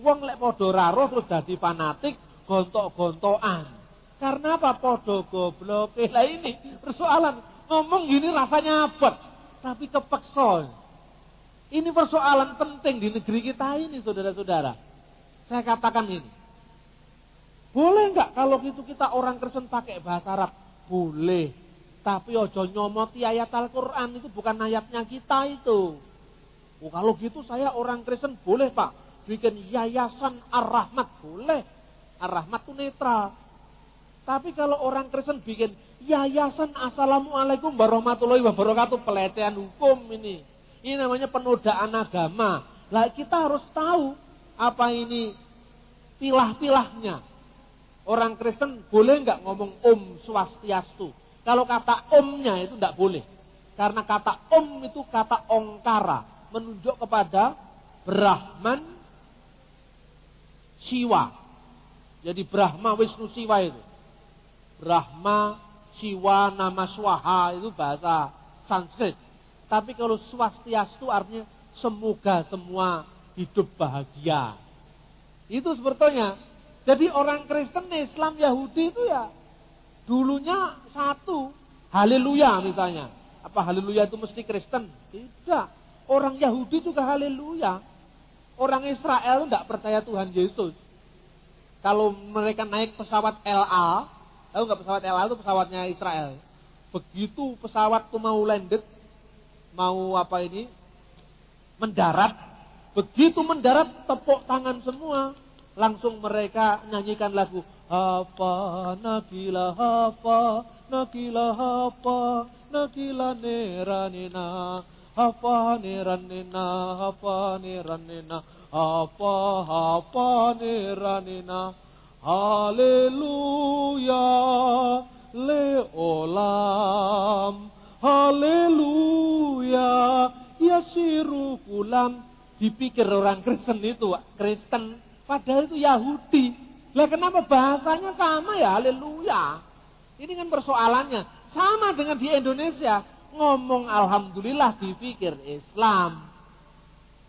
Wong lek podo raruh terus dadi fanatik, gontok-gontokan. Karena apa? Podo goblok. Lah ini persoalan. Ngomong gini rasanya abot, tapi kepeksa. Ini persoalan penting di negeri kita ini, saudara-saudara. Saya katakan ini. Boleh enggak kalau gitu kita orang Kristen pakai bahasa Arab? Boleh. Tapi ojo nyomoti ayat Al-Quran, itu bukan ayatnya kita itu. Oh, kalau gitu saya orang Kristen boleh Pak bikin yayasan Ar-Rahmat, boleh. Ar-Rahmat itu netral. Tapi kalau orang Kristen bikin yayasan Assalamualaikum warahmatullahi wabarakatuh, pelecehan hukum ini. Ini namanya penodaan agama. Lah kita harus tahu apa ini pilah-pilahnya. Orang Kristen boleh nggak ngomong Om Swastiastu? Kalau kata omnya itu nggak boleh. Karena kata om itu kata ongkara, menunjuk kepada Brahman Siwa. Jadi Brahma Wisnu Siwa itu. Brahma Siwa Nama Swaha itu bahasa Sanskrit. Tapi kalau Swastiastu artinya semoga semua hidup bahagia. Itu sebetulnya. Jadi orang Kristen, Islam, Yahudi itu ya dulunya satu. Haleluya misalnya. Apa haleluya itu mesti Kristen? Tidak. Orang Yahudi juga haleluya. Orang Israel tidak percaya Tuhan Yesus. Kalau mereka naik pesawat LA, tahu nggak pesawat LA itu pesawatnya Israel. Begitu pesawat itu mau landed, mau apa ini, mendarat. Begitu mendarat, tepuk tangan semua. Langsung mereka nyanyikan lagu Hafa Nagila Hafa Nagila Hafa Nagila Neranina Hafa Neranina Hafa Neranina Hafa Hafa Neranina Haleluya Leolam Haleluya Yasiru Kulam. Dipikir orang Kristen itu Kristen, padahal itu Yahudi. Lah kenapa bahasanya sama ya? Haleluya. Ini kan persoalannya. Sama dengan di Indonesia. Ngomong Alhamdulillah dipikir Islam.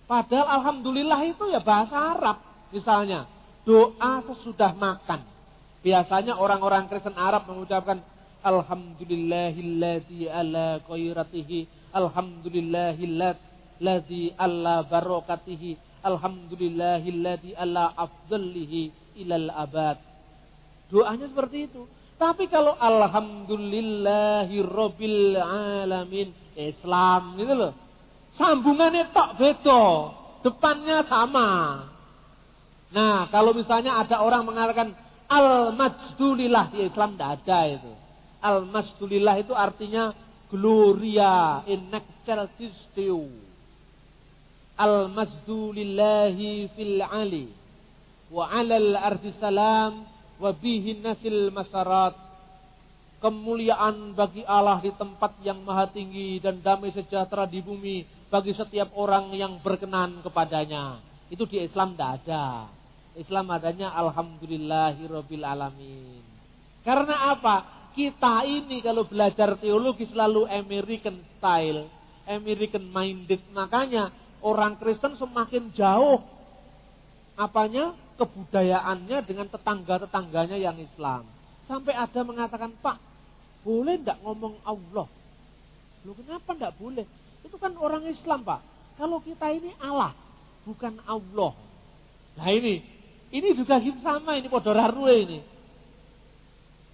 Padahal Alhamdulillah itu ya bahasa Arab. Misalnya doa sesudah makan. Biasanya orang-orang Kristen Arab mengucapkan Alhamdulillahilladzi ala khairatihi Alhamdulillahilladzi ala barakatihi Alhamdulillahilladzi ala afdalihi ilal abad. Doanya seperti itu. Tapi kalau Alhamdulillahirabbil alamin, Islam gitu loh. Sambungannya tok beda, depannya sama. Nah, kalau misalnya ada orang mengatakan Al-Majdulillah di Islam tidak ada itu. Al-Majdulillah itu artinya Gloria in excelsis Deo. Al-Mazdulillahi fil ali wa 'alal ardi salam wa bihi nasil masyarat. Kemuliaan bagi Allah di tempat yang maha tinggi dan damai sejahtera di bumi bagi setiap orang yang berkenan kepadanya. Itu di Islam tidak ada. Islam adanya Alhamdulillahirabbil alamin. Karena apa? Kita ini kalau belajar teologi selalu American style, American minded. Makanya orang Kristen semakin jauh apanya kebudayaannya dengan tetangga-tetangganya yang Islam. Sampai ada mengatakan, Pak, boleh enggak ngomong Allah? Loh kenapa enggak boleh? Itu kan orang Islam, Pak. Kalau kita ini Allah, bukan Allah. Nah ini juga sama, ini podoraru ini.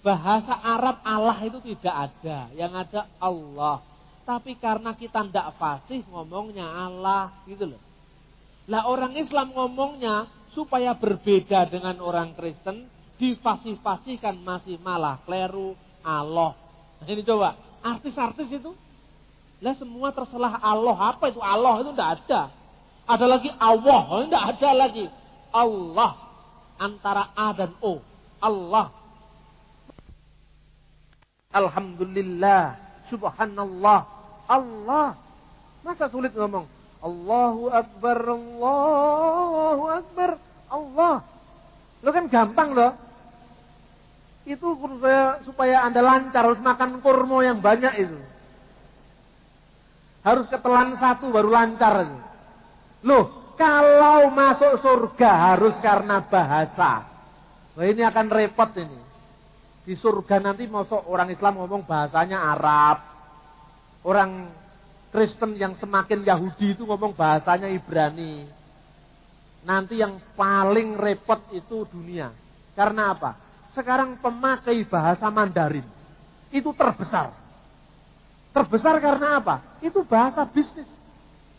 Bahasa Arab Allah itu tidak ada, yang ada Allah. Tapi karena kita tidak fasih ngomongnya Allah gitu loh. Lah orang Islam ngomongnya supaya berbeda dengan orang Kristen, difasih-fasihkan masih malah kleru Allah. Nah ini coba, artis-artis itu, lah semua terselah Allah. Apa itu Allah? Itu tidak ada. Ada lagi Allah, tidak ada lagi. Allah, antara A dan O. Allah. Alhamdulillah, subhanallah, Allah. Masa sulit ngomong? Allahu Akbar, Allahu Akbar, Allah. Lo kan gampang loh. Itu supaya Anda lancar, harus makan kurma yang banyak itu. Harus ketelan satu baru lancar. Loh, kalau masuk surga harus karena bahasa. Wah ini akan repot ini. Di surga nanti masuk orang Islam ngomong bahasanya Arab. Orang Kristen yang semakin Yahudi itu ngomong bahasanya Ibrani. Nanti yang paling repot itu dunia. Karena apa? Sekarang pemakai bahasa Mandarin itu terbesar. Terbesar karena apa? Itu bahasa bisnis.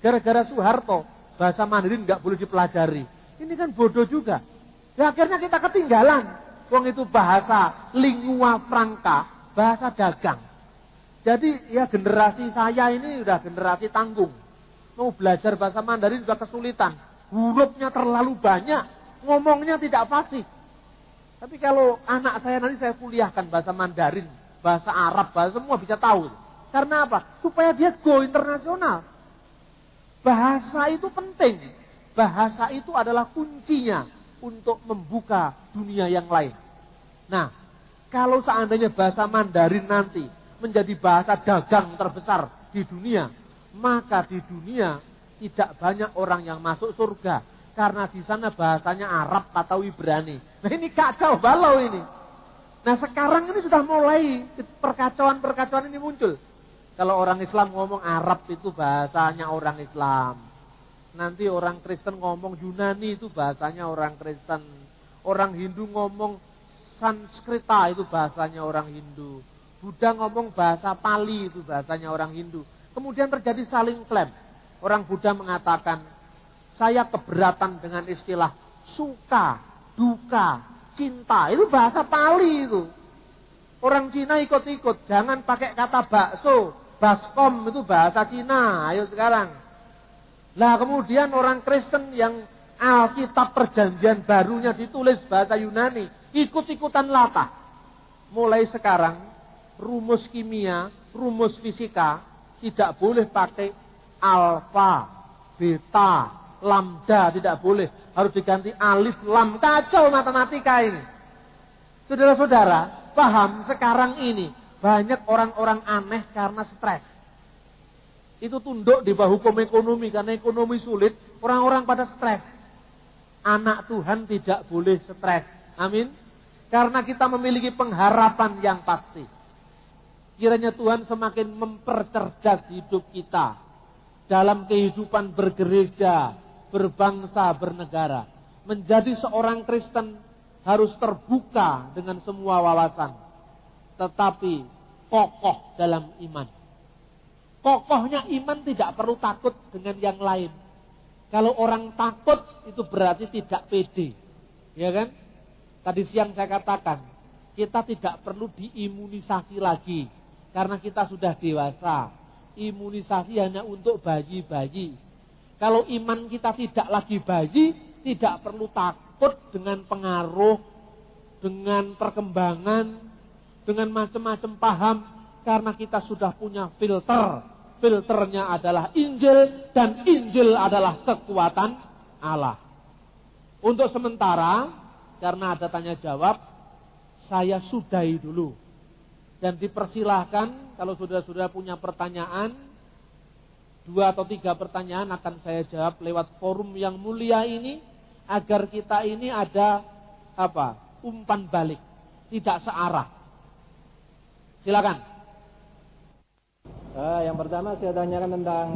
Gara-gara Soeharto, bahasa Mandarin nggak boleh dipelajari. Ini kan bodoh juga. Ya akhirnya kita ketinggalan. Wong itu bahasa lingua franca, bahasa dagang. Jadi ya generasi saya ini udah generasi tanggung. Mau belajar bahasa Mandarin juga kesulitan. Hurufnya terlalu banyak, ngomongnya tidak fasih. Tapi kalau anak saya nanti saya kuliahkan bahasa Mandarin, bahasa Arab, bahasa semua bisa tahu. Karena apa? Supaya dia go internasional. Bahasa itu penting. Bahasa itu adalah kuncinya untuk membuka dunia yang lain. Nah, kalau seandainya bahasa Mandarin nanti menjadi bahasa dagang terbesar di dunia, maka di dunia tidak banyak orang yang masuk surga. Karena di sana bahasanya Arab atau Ibrani. Nah ini kacau balau ini. Nah sekarang ini sudah mulai perkacauan-perkacauan ini muncul. Kalau orang Islam ngomong Arab itu bahasanya orang Islam. Nanti orang Kristen ngomong Yunani itu bahasanya orang Kristen. Orang Hindu ngomong Sanskrita itu bahasanya orang Hindu. Buddha ngomong bahasa Pali itu bahasanya orang Hindu. Kemudian terjadi saling klaim. Orang Buddha mengatakan, saya keberatan dengan istilah suka, duka, cinta. Itu bahasa Pali itu. Orang Cina ikut-ikut. Jangan pakai kata bakso. Baskom itu bahasa Cina. Ayo sekarang. Lah kemudian orang Kristen yang Alkitab perjanjian barunya ditulis bahasa Yunani. Ikut-ikutan latah. Mulai sekarang rumus kimia, rumus fisika tidak boleh pakai alfa, beta, lambda, tidak boleh. Harus diganti alif, lam. Kacau matematika ini. Saudara-saudara, paham sekarang ini banyak orang-orang aneh karena stres. Itu tunduk di bawah hukum ekonomi. Karena ekonomi sulit, orang-orang pada stres. Anak Tuhan tidak boleh stres. Amin. Karena kita memiliki pengharapan yang pasti. Kiranya Tuhan semakin mempercerdas hidup kita dalam kehidupan bergereja, berbangsa, bernegara. Menjadi seorang Kristen harus terbuka dengan semua wawasan, tetapi kokoh dalam iman. Kokohnya iman tidak perlu takut dengan yang lain. Kalau orang takut itu berarti tidak pede, ya kan? Tadi siang saya katakan, kita tidak perlu diimunisasi lagi. Karena kita sudah dewasa. Imunisasi hanya untuk bayi-bayi. Kalau iman kita tidak lagi bayi, tidak perlu takut dengan pengaruh, dengan perkembangan, dengan macam-macam paham. Karena kita sudah punya filter. Filternya adalah Injil, dan Injil adalah kekuatan Allah. Untuk sementara, karena ada tanya jawab, saya sudahi dulu. Dan dipersilahkan kalau saudara-saudara punya pertanyaan, 2 atau 3 pertanyaan akan saya jawab lewat forum yang mulia ini, agar kita ini ada umpan balik, tidak searah. Silakan. Yang pertama saya tanyakan tentang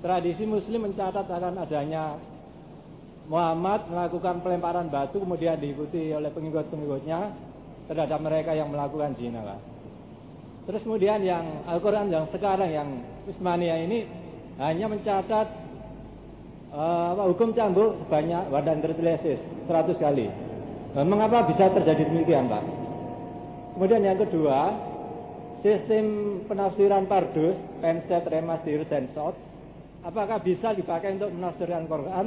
tradisi Muslim mencatat akan adanya Muhammad melakukan pelemparan batu kemudian diikuti oleh pengikut-pengikutnya terhadap mereka yang melakukan zina, Pak. Terus kemudian yang Al-Quran yang sekarang yang Utsmaniyah ini hanya mencatat hukum cambuk sebanyak wadan tertelesis 100 kali. Mengapa bisa terjadi demikian, Pak? Kemudian yang kedua, sistem penafsiran Pardus, Penset, Remas, Dirus, dan Sot, apakah bisa dipakai untuk menafsirkan Quran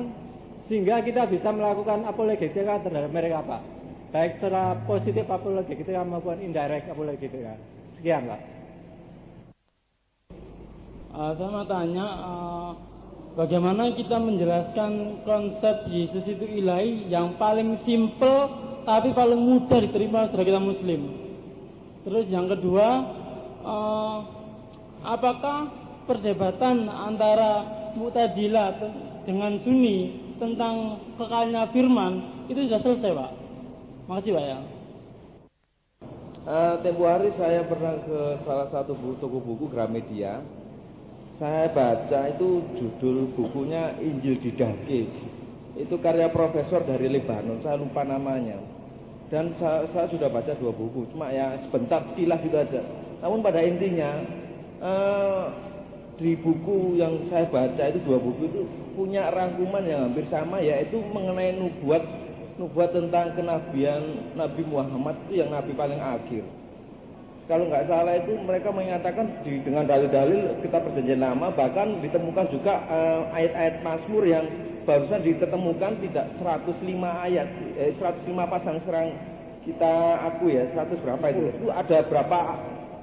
sehingga kita bisa melakukan apologetika terhadap mereka, Pak? Baik secara positif apologetika maupun indirect apologetika. Sekian, Pak. Saya mau tanya, bagaimana kita menjelaskan konsep Yesus itu ilahi yang paling simple tapi paling mudah diterima setelah kita Muslim. Terus yang kedua, apakah perdebatan antara Mu'tazilah dengan Sunni tentang kekalnya firman itu sudah selesai, Pak? Makasih, Pak ya. Tempo hari saya pernah ke salah satu toko buku Gramedia. Saya baca itu judul bukunya Injil Didake. Itu karya profesor dari Lebanon, saya lupa namanya. Dan saya sudah baca 2 buku, cuma ya sebentar sekilas itu aja. Namun pada intinya di buku yang saya baca itu 2 buku itu punya rangkuman yang hampir sama, yaitu mengenai nubuat tentang kenabian Nabi Muhammad itu yang nabi paling akhir. Kalau nggak salah itu mereka mengatakan dengan dalil-dalil kitab perjanjian lama, bahkan ditemukan juga ayat-ayat Mazmur yang barusan ditemukan tidak 105 ayat, 105 pasang serang kita aku ya, 100 berapa itu ada berapa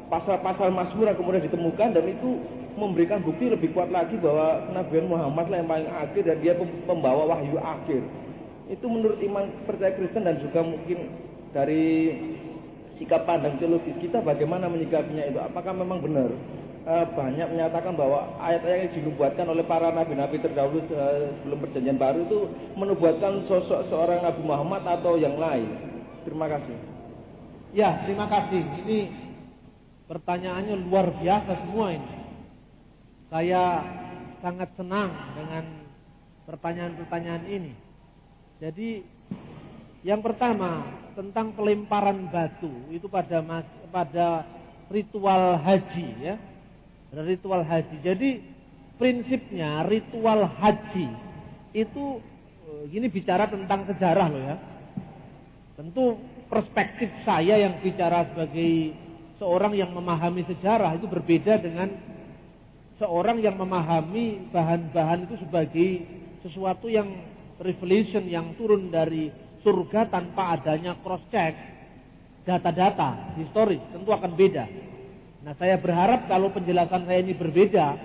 pasal-pasal Mazmur yang kemudian ditemukan, dan itu memberikan bukti lebih kuat lagi bahwa kenabian Muhammad lah yang paling akhir dan dia pembawa wahyu akhir. Itu menurut iman percaya Kristen dan juga mungkin dari sikap pandang teologis kita bagaimana menyikapinya itu. Apakah memang benar banyak menyatakan bahwa ayat-ayat yang dinubuatkan oleh para nabi-nabi terdahulu sebelum perjanjian baru itu menubuatkan sosok seorang Nabi Muhammad atau yang lain? Terima kasih. Ya, terima kasih. Ini pertanyaannya luar biasa semua ini. Saya sangat senang dengan pertanyaan-pertanyaan ini. Jadi yang pertama tentang pelemparan batu itu pada ritual haji ya, ritual haji. Jadi prinsipnya ritual haji itu ini bicara tentang sejarah loh ya. Tentu perspektif saya yang bicara sebagai seorang yang memahami sejarah itu berbeda dengan seorang yang memahami bahan-bahan itu sebagai sesuatu yang revelation yang turun dari surga tanpa adanya cross check data-data historis, tentu akan beda. Nah, saya berharap kalau penjelasan saya ini berbeda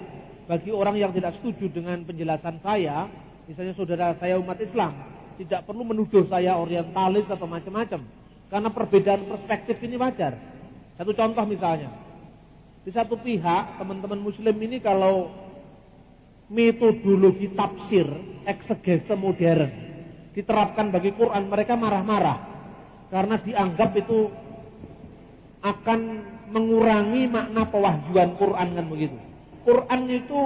bagi orang yang tidak setuju dengan penjelasan saya, misalnya saudara saya umat Islam, tidak perlu menuduh saya orientalis atau macam-macam, karena perbedaan perspektif ini wajar. Satu contoh misalnya, di satu pihak teman-teman muslim ini kalau metodologi tafsir eksegese modern diterapkan bagi Quran, mereka marah-marah karena dianggap itu akan mengurangi makna pewahyuan Quran, kan begitu. Quran itu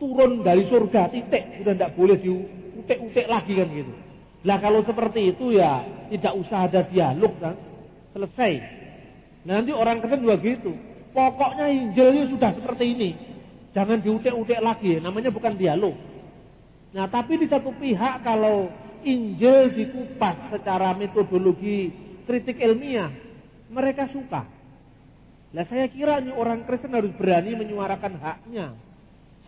turun dari surga, titik, sudah tidak boleh diutek-utek lagi, kan gitu. Lah kalau seperti itu ya tidak usah ada dialog, kan, selesai. Nanti orang Kristen juga gitu, pokoknya Injilnya sudah seperti ini, jangan diutek-utek lagi, namanya bukan dialog. Nah, tapi di satu pihak kalau Injil dikupas secara metodologi kritik ilmiah, mereka suka. Lah saya kira ini orang Kristen harus berani menyuarakan haknya.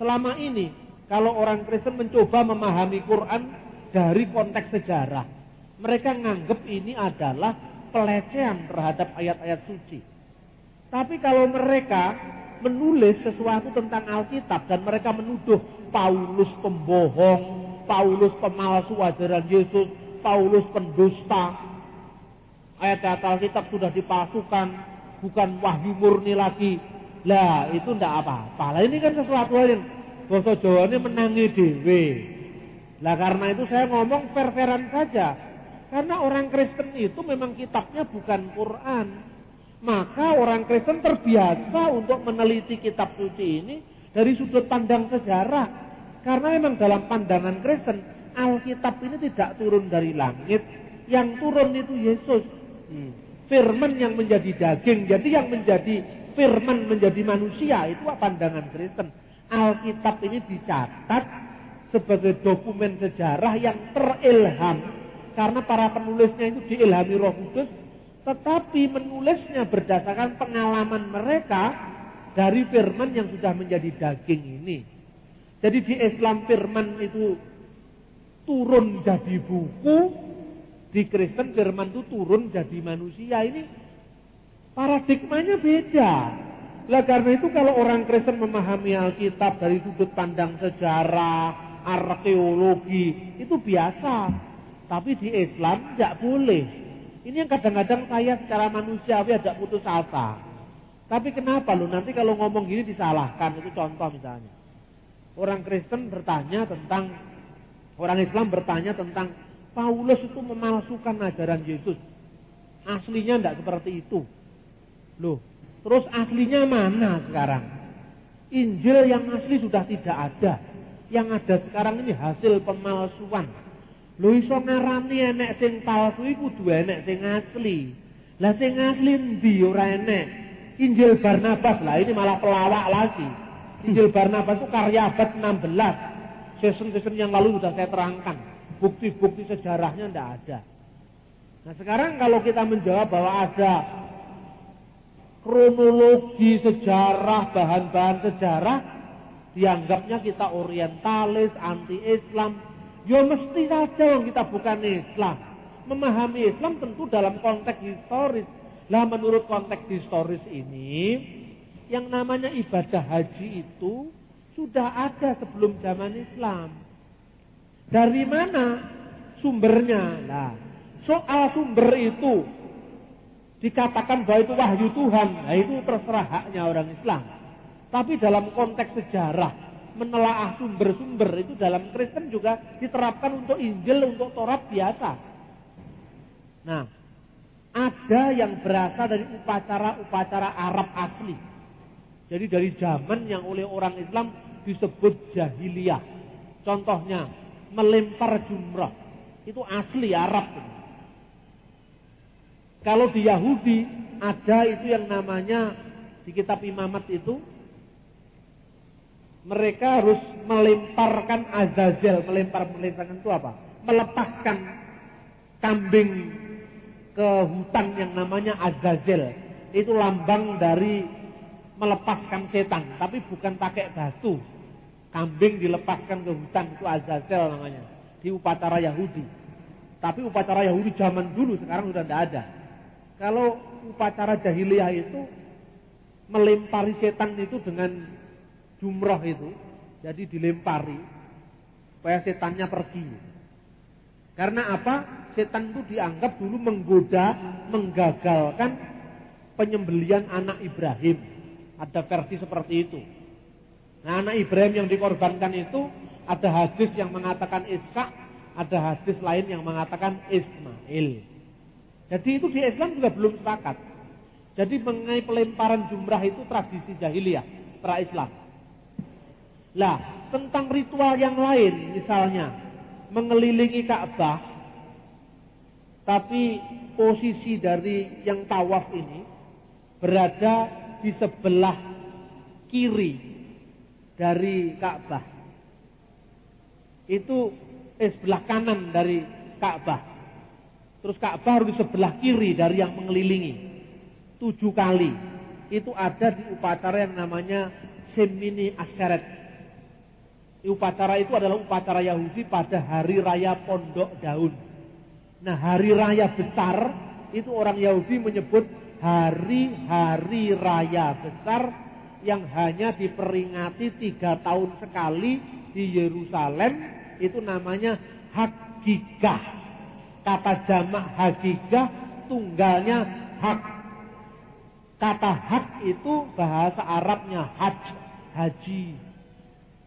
Selama ini kalau orang Kristen mencoba memahami Quran dari konteks sejarah, mereka nganggap ini adalah pelecehan terhadap ayat-ayat suci. Tapi kalau mereka menulis sesuatu tentang Alkitab dan mereka menuduh Paulus pembohong, Paulus pemalsu ajaran Yesus, Paulus pendusta, ayat-ayat Alkitab sudah dipalsukan, bukan wahyu murni lagi. Lah itu ndak apa-apa. Lah ini kan sesuatu yang basa Jawane menangi dhewe. Lah karena itu saya ngomong fair-fairan saja. Karena orang Kristen itu memang kitabnya bukan Quran. Maka orang Kristen terbiasa untuk meneliti kitab suci ini dari sudut pandang sejarah. Karena memang dalam pandangan Kristen, Alkitab ini tidak turun dari langit. Yang turun itu Yesus. Firman yang menjadi daging. Jadi yang menjadi firman menjadi manusia, itu pandangan Kristen. Alkitab ini dicatat sebagai dokumen sejarah yang terilham. Karena para penulisnya itu diilhami Roh Kudus, tetapi menulisnya berdasarkan pengalaman mereka dari firman yang sudah menjadi daging ini. Jadi di Islam firman itu turun jadi buku, di Kristen firman itu turun jadi manusia. Ini paradigmanya beda. Lah karena itu kalau orang Kristen memahami Alkitab dari sudut pandang sejarah, arkeologi, itu biasa. Tapi di Islam tidak boleh. Ini yang kadang-kadang saya secara manusiawi agak putus asa. Tapi kenapa loh nanti kalau ngomong gini disalahkan? Itu contoh misalnya. Orang Kristen bertanya tentang, orang Islam bertanya tentang Paulus itu memalsukan ajaran Yesus. Aslinya tidak seperti itu. Loh, terus aslinya mana sekarang? Injil yang asli sudah tidak ada. Yang ada sekarang ini hasil pemalsuan. Loh iso ngarani enek sing palsu iku kudu enek sing asli. Lah sing asli endi ora enek? Injil Barnabas lah, ini malah pelawak lagi. Injil Barnabas itu karya abad 16. season-season yang lalu sudah saya terangkan. Bukti-bukti sejarahnya tidak ada. Nah sekarang kalau kita menjawab bahwa ada kronologi sejarah, bahan-bahan sejarah, dianggapnya kita orientalis, anti-Islam. Ya mesti saja kita bukan Islam. Memahami Islam tentu dalam konteks historis. Lah menurut konteks historis ini, yang namanya ibadah haji itu sudah ada sebelum zaman Islam. Dari mana sumbernya? Nah, soal sumber itu dikatakan bahwa itu wahyu Tuhan, nah itu terserah haknya orang Islam. Tapi dalam konteks sejarah, menelaah sumber-sumber itu dalam Kristen juga diterapkan untuk Injil, untuk Taurat biasa. Nah, ada yang berasal dari upacara-upacara Arab asli. Jadi dari zaman yang oleh orang Islam disebut jahiliyah. Contohnya, melempar jumrah. Itu asli Arab. Kalau di Yahudi, ada itu yang namanya, di kitab Imamat itu, mereka harus melemparkan azazel. Melemparkan itu apa? Melepaskan kambing ke hutan yang namanya azazel. Itu lambang dari melepaskan setan, tapi bukan pakai batu. Kambing dilepaskan ke hutan, itu azazel namanya, di upacara Yahudi. Tapi upacara Yahudi zaman dulu, sekarang sudah tidak ada. Kalau upacara jahiliyah itu melempari setan itu dengan jumrah itu, jadi dilempari supaya setannya pergi. Karena apa? Setan itu dianggap dulu menggoda, menggagalkan penyembelian anak Ibrahim. Ada versi seperti itu. Nah, anak Ibrahim yang dikorbankan itu ada hadis yang mengatakan Ishak, ada hadis lain yang mengatakan Ismail. Jadi itu di Islam juga belum sepakat. Jadi mengenai pelemparan jumrah itu tradisi jahiliyah pra-Islam. Lah, tentang ritual yang lain, misalnya mengelilingi Ka'bah, tapi posisi dari yang tawaf ini berada di sebelah kiri dari Ka'bah. Itu sebelah kanan dari Ka'bah. Terus Ka'bah harus di sebelah kiri dari yang mengelilingi. 7 kali. Itu ada di upacara yang namanya Shemini Asyeret. Upacara itu adalah upacara Yahudi pada hari raya Pondok Daun. Nah, hari raya besar itu orang Yahudi menyebut hari-hari raya besar yang hanya diperingati 3 tahun sekali di Yerusalem. Itu namanya Hagigah. Kata jamak Hagigah, tunggalnya hak. Kata hak itu bahasa Arabnya haji.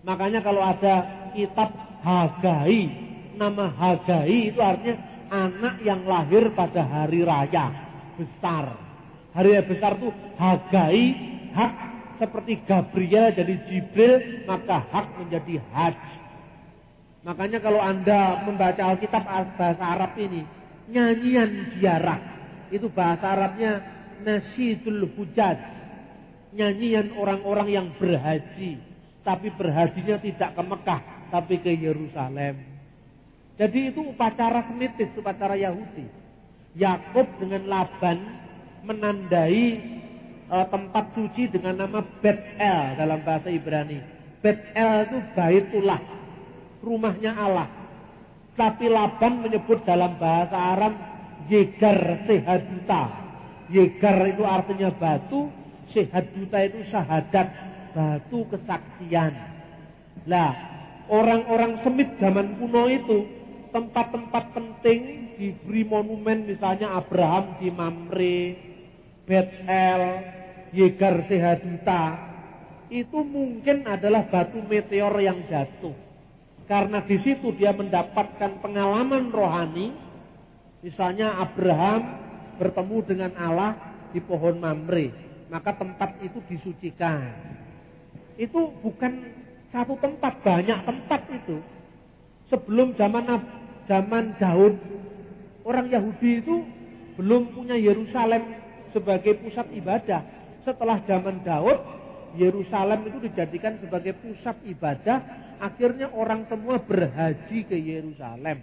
Makanya kalau ada kitab Hagai, nama Hagai itu artinya anak yang lahir pada hari raya besar. Hari raya besar itu Hagai, hak, seperti Gabriel jadi Jibril, maka hak menjadi Haj. Makanya kalau Anda membaca Alkitab bahasa Arab ini, nyanyian ziarah, itu bahasa Arabnya Nasyidul Hujaj. Nyanyian orang-orang yang berhaji, tapi berhajinya tidak ke Mekah, tapi ke Yerusalem. Jadi itu upacara semitis, upacara Yahudi. Yakub dengan Laban menandai tempat suci dengan nama Bet-El dalam bahasa Ibrani. Bet-El itu Baitullah, rumahnya Allah. Tapi Laban menyebut dalam bahasa Aram Yegar Sehaduta. Yegar itu artinya batu, Sehaduta itu syahadat, batu kesaksian. Lah, orang-orang Semit zaman kuno itu tempat-tempat penting diberi monumen, misalnya Abraham di Mamre, Bet-El, Yegar Sehaduta. Itu mungkin adalah batu meteor yang jatuh. Karena di situ dia mendapatkan pengalaman rohani, misalnya Abraham bertemu dengan Allah di pohon Mamre, maka tempat itu disucikan. Itu bukan satu tempat, banyak tempat itu. Sebelum zaman Daud, orang Yahudi itu belum punya Yerusalem sebagai pusat ibadah. Setelah zaman Daud, Yerusalem itu dijadikan sebagai pusat ibadah, akhirnya orang semua berhaji ke Yerusalem.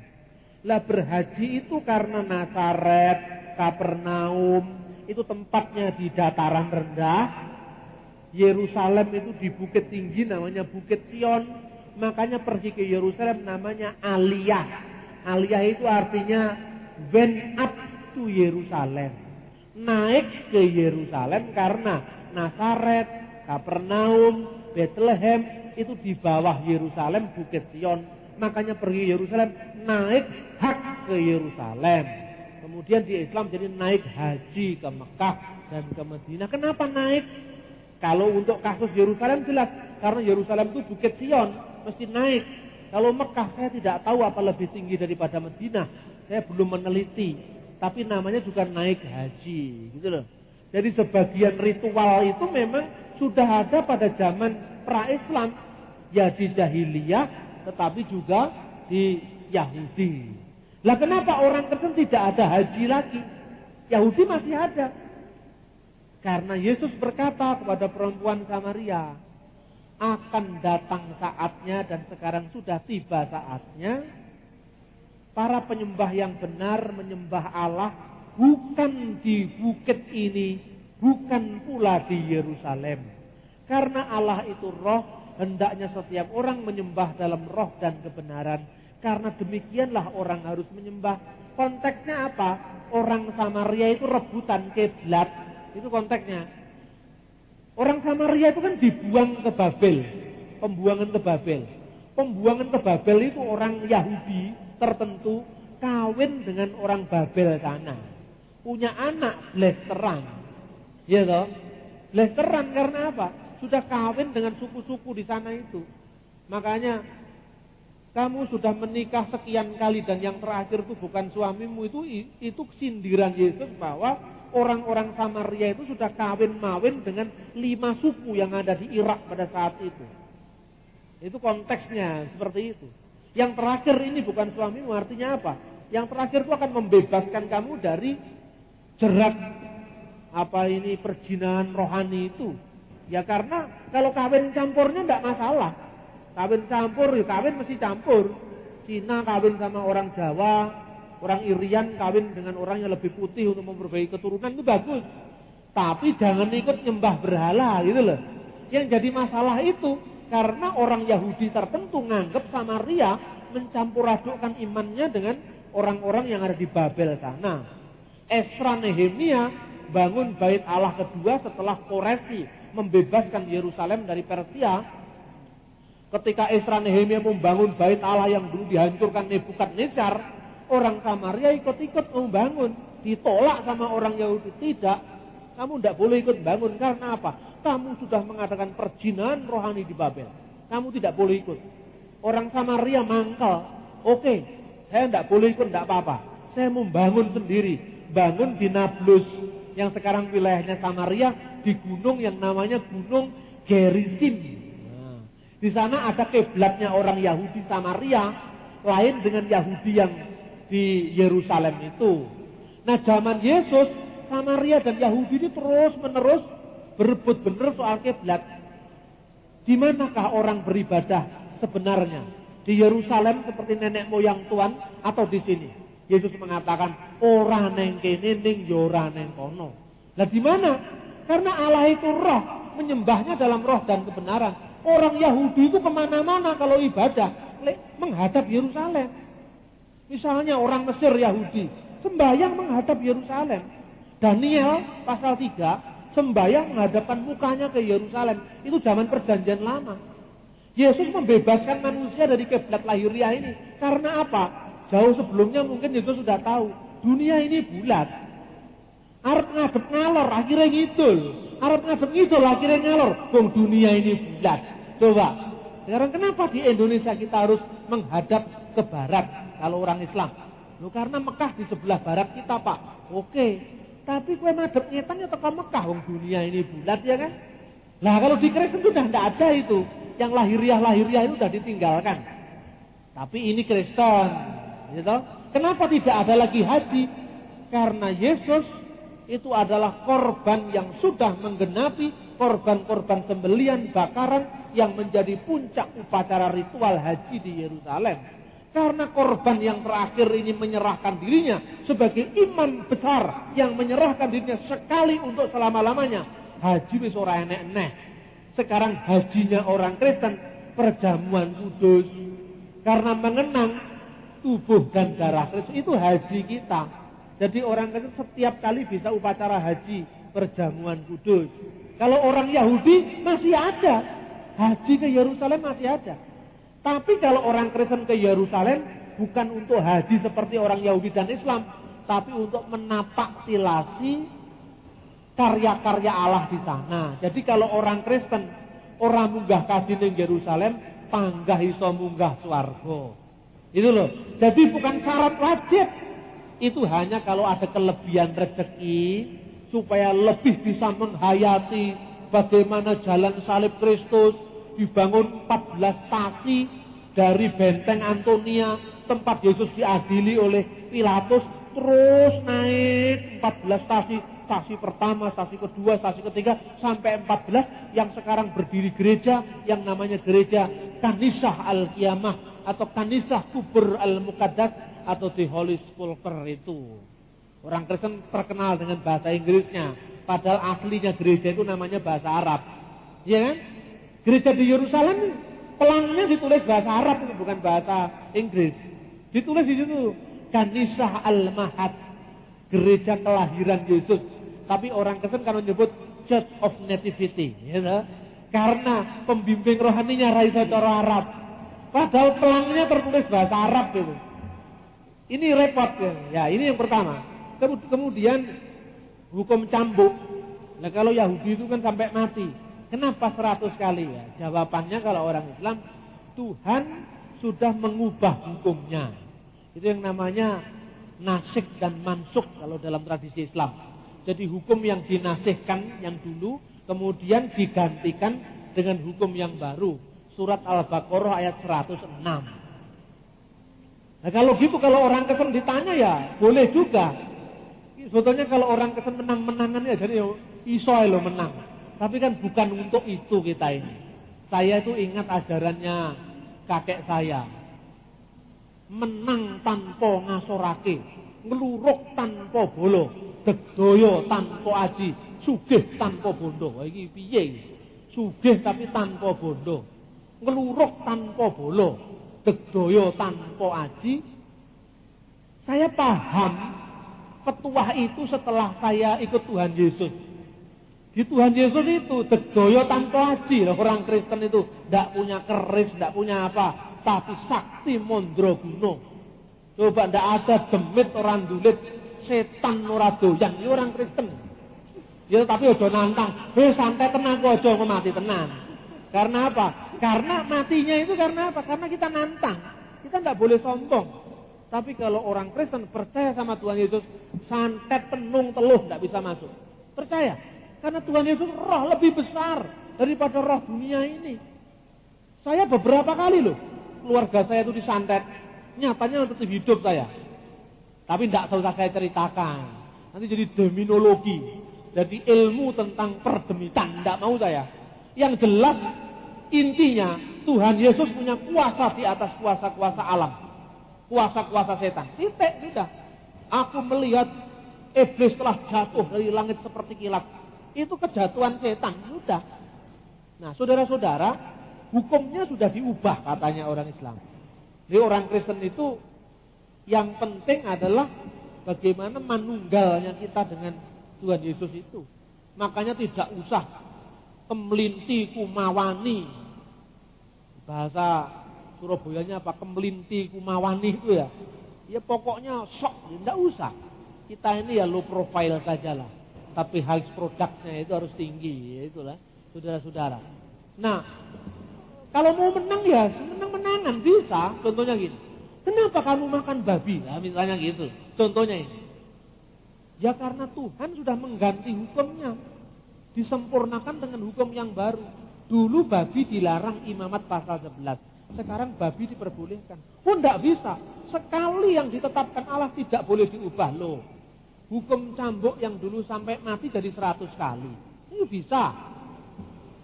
Lah berhaji itu karena Nazaret, Kapernaum itu tempatnya di dataran rendah. Yerusalem itu di bukit tinggi namanya Bukit Sion. Makanya pergi ke Yerusalem namanya Aliyah. Aliyah itu artinya went up to Yerusalem. Naik ke Yerusalem karena Nazaret, Kapernaum, Bethlehem itu di bawah Yerusalem, Bukit Sion. Makanya pergi Yerusalem, naik hak ke Yerusalem. Kemudian di Islam jadi naik haji ke Mekah dan ke Madinah. Kenapa naik? Kalau untuk kasus Yerusalem jelas, karena Yerusalem itu Bukit Sion, mesti naik. Kalau Mekah saya tidak tahu apa lebih tinggi daripada Madinah. Saya belum meneliti. Tapi namanya juga naik haji, gitu loh. Jadi sebagian ritual itu memang sudah ada pada zaman pra-Islam. Ya di jahiliyah, tetapi juga di Yahudi. Lah kenapa orang Kristen tidak ada haji lagi? Yahudi masih ada. Karena Yesus berkata kepada perempuan Samaria, akan datang saatnya dan sekarang sudah tiba saatnya, para penyembah yang benar menyembah Allah bukan di bukit ini, bukan pula di Yerusalem. Karena Allah itu roh, hendaknya setiap orang menyembah dalam roh dan kebenaran. Karena demikianlah orang harus menyembah. Konteksnya apa? Orang Samaria itu rebutan kiblat. Itu konteksnya. Orang Samaria itu kan dibuang ke Babel. Pembuangan ke Babel. Pembuangan ke Babel itu orang Yahudi tertentu kawin dengan orang Babel sana. Punya anak blasteran. Ya toh? Blasteran karena apa? Sudah kawin dengan suku-suku di sana itu. Makanya kamu sudah menikah sekian kali dan yang terakhir itu bukan suamimu, itu sindiran Yesus bahwa orang-orang Samaria itu sudah kawin-mawin dengan 5 suku yang ada di Irak pada saat itu. Itu konteksnya seperti itu. Yang terakhir ini bukan suamimu, artinya apa? Yang terakhir itu akan membebaskan kamu dari jerat perjinahan rohani itu. Ya karena kalau kawin campurnya tidak masalah. Kawin campur, ya kawin mesti campur. Cina kawin sama orang Jawa, orang Irian kawin dengan orang yang lebih putih untuk memperbaiki keturunan, itu bagus. Tapi jangan ikut nyembah berhala gitu loh. Yang jadi masalah itu karena orang Yahudi tertentu nganggep Samaria mencampur adukkan imannya dengan orang-orang yang ada di Babel sana. Esra Nehemia bangun bait Allah kedua setelah Koresi membebaskan Yerusalem dari Persia. Ketika Esra Nehemia membangun bait Allah yang dulu dihancurkan Nebukadnezar, orang Samaria ikut-ikut membangun. Ditolak sama orang Yahudi. Tidak, kamu tidak boleh ikut bangun. Karena apa? Kamu sudah mengadakan perjinahan rohani di Babel. Kamu tidak boleh ikut. Orang Samaria mangkal. Oke, saya tidak boleh ikut, tidak apa-apa. Saya membangun sendiri. Bangun di Nablus, yang sekarang wilayahnya Samaria, di gunung yang namanya Gunung Gerizim. Di sana ada kiblatnya orang Yahudi Samaria, lain dengan Yahudi yang di Yerusalem itu. Nah zaman Yesus, Samaria dan Yahudi ini terus menerus berebut bener soal kiblat. Di manakah orang beribadah sebenarnya? Di Yerusalem seperti nenek moyang Tuhan atau di sini? Yesus mengatakan ora neng kene ning yo ora neng kono. Lah di mana? Karena Allah itu roh, menyembahnya dalam roh dan kebenaran. Orang Yahudi itu kemana-mana kalau ibadah menghadap Yerusalem. Misalnya orang Mesir Yahudi sembahyang menghadap Yerusalem. Daniel pasal 3 sembahyang menghadapkan mukanya ke Yerusalem. Itu zaman perjanjian lama. Yesus membebaskan manusia dari kiblat lahiriah ini. Karena apa? Jauh sebelumnya mungkin Yesus sudah tahu. Dunia ini bulat. Arep ngadep ngalor akhirnya ngidul. Arep ngadep ngidul akhirnya ngalor. Wong dunia ini bulat. Coba. Sekarang kenapa di Indonesia kita harus menghadap ke barat kalau orang Islam? Loh karena Mekah di sebelah barat kita, Pak. Oke. Tapi kowe madhep ngetan ya teko Mekah, wong dunia ini bulat ya kan? Nah, kalau di Kristen sudah tidak ada itu. Yang lahiriah itu sudah ditinggalkan. Tapi ini Kristen, gitu. Kenapa tidak ada lagi haji? Karena Yesus itu adalah korban yang sudah menggenapi korban-korban sembelian bakaran yang menjadi puncak upacara ritual haji di Yerusalem. Karena korban yang terakhir ini menyerahkan dirinya sebagai imam besar yang menyerahkan dirinya sekali untuk selama-lamanya. Haji wis ora enek-enek. Sekarang hajinya orang Kristen perjamuan kudus. Karena mengenang tubuh dan darah Kristus itu haji kita. Jadi orang Kristen setiap kali bisa upacara haji perjamuan kudus. Kalau orang Yahudi masih ada. Haji ke Yerusalem masih ada. Tapi kalau orang Kristen ke Yerusalem bukan untuk haji seperti orang Yahudi dan Islam, tapi untuk menapak tilasi karya-karya Allah di sana. Jadi kalau orang Kristen orang munggah kaji ning Yerusalem, panggah iso munggah swarga. Itu loh. Jadi bukan syarat wajib. Itu hanya kalau ada kelebihan rezeki supaya lebih bisa menghayati bagaimana jalan salib Kristus. Dibangun 14 stasi dari benteng Antonia, tempat Yesus diadili oleh Pilatus, terus naik 14 stasi, stasi pertama, stasi kedua, stasi ketiga, sampai 14 yang sekarang berdiri gereja yang namanya gereja Kanisah Al-Qiyamah atau Kanisah Kubur Al-Muqaddas atau The Holy Sepulchre itu. Orang Kristen terkenal dengan bahasa Inggrisnya, padahal aslinya gereja itu namanya bahasa Arab. Ya kan? Gereja di Yerusalem pelangnya ditulis bahasa Arab, bukan bahasa Inggris. Ditulis di situ Kanisah Al-Mahad, gereja kelahiran Yesus. Tapi orang Kristen kan menyebut Church of Nativity, ya, karena pembimbing rohaninya raisa cara Arab. Padahal pelangnya tertulis bahasa Arab gitu. Ini repot ya. Ini yang pertama. Kemudian hukum cambuk. Nah kalau Yahudi itu kan sampai mati. Kenapa 100 kali ya? Jawabannya kalau orang Islam, Tuhan sudah mengubah hukumnya. Itu yang namanya nasikh dan mansukh kalau dalam tradisi Islam. Jadi hukum yang dinasihkan yang dulu, kemudian digantikan dengan hukum yang baru. Surat Al-Baqarah ayat 106. Nah kalau gitu, kalau orang Kristen ditanya ya boleh juga. Sebetulnya kalau orang Kristen menang-menangan ya jadi iso lo menang. Tapi kan bukan untuk itu kita ini. Saya itu ingat ajarannya kakek saya. Menang tanpa ngasorake, ngeluruk tanpa bolo, dedoyo tanpa aji, sugih tanpa bondo. Iki piye? Sugih tapi tanpa bondo. Ngeluruk tanpa bolo, dedoyo tanpa aji. Saya paham petuah itu setelah saya ikut Tuhan Yesus. Di Tuhan Yesus itu dedoyo tanpa aji. Orang Kristen itu tidak punya keris, tidak punya apa, tapi sakti mondroguno. Coba tidak ada demit orang dulit, setan ora doyan. Ini orang Kristen. Ya tapi ojo nantang. Santai tenang kok, ojo mati tenang. Karena apa? Karena matinya itu karena apa? Karena kita nantang. Kita tidak boleh sombong. Tapi kalau orang Kristen percaya sama Tuhan Yesus, santet tenung teluh tidak bisa masuk. Percaya. Karena Tuhan Yesus roh lebih besar daripada roh dunia ini. Saya beberapa kali loh, keluarga saya itu disantet. Nyatanya untuk hidup saya. Tapi tidak usah saya ceritakan. Nanti jadi deminologi. Jadi ilmu tentang perdemitan. Tidak mau saya. Yang jelas intinya Tuhan Yesus punya kuasa di atas kuasa-kuasa alam. Kuasa-kuasa setan. Titik, tidak. Aku melihat iblis telah jatuh dari langit seperti kilat. Itu kejatuhan setan, sudah. Nah, saudara-saudara, hukumnya sudah diubah katanya orang Islam. Jadi orang Kristen itu yang penting adalah bagaimana manunggalnya kita dengan Tuhan Yesus itu. Makanya tidak usah kemlinti kumawani. Bahasa Surabayanya apa? Kemlinti kumawani itu ya. Ya pokoknya sok, tidak usah. Kita ini ya low profile sajalah. Tapi high produknya itu harus tinggi, ya itulah saudara-saudara. Nah, kalau mau menang ya menang-menangan bisa. Contohnya gini, kenapa kamu makan babi? Nah, misalnya gitu. Contohnya ini. Ya karena Tuhan sudah mengganti hukumnya, disempurnakan dengan hukum yang baru. Dulu babi dilarang imamat pasal 11. Sekarang babi diperbolehkan. Pun tidak bisa. Sekali yang ditetapkan Allah tidak boleh diubah loh. hukum cambuk yang dulu sampai mati jadi 100 kali. Itu bisa.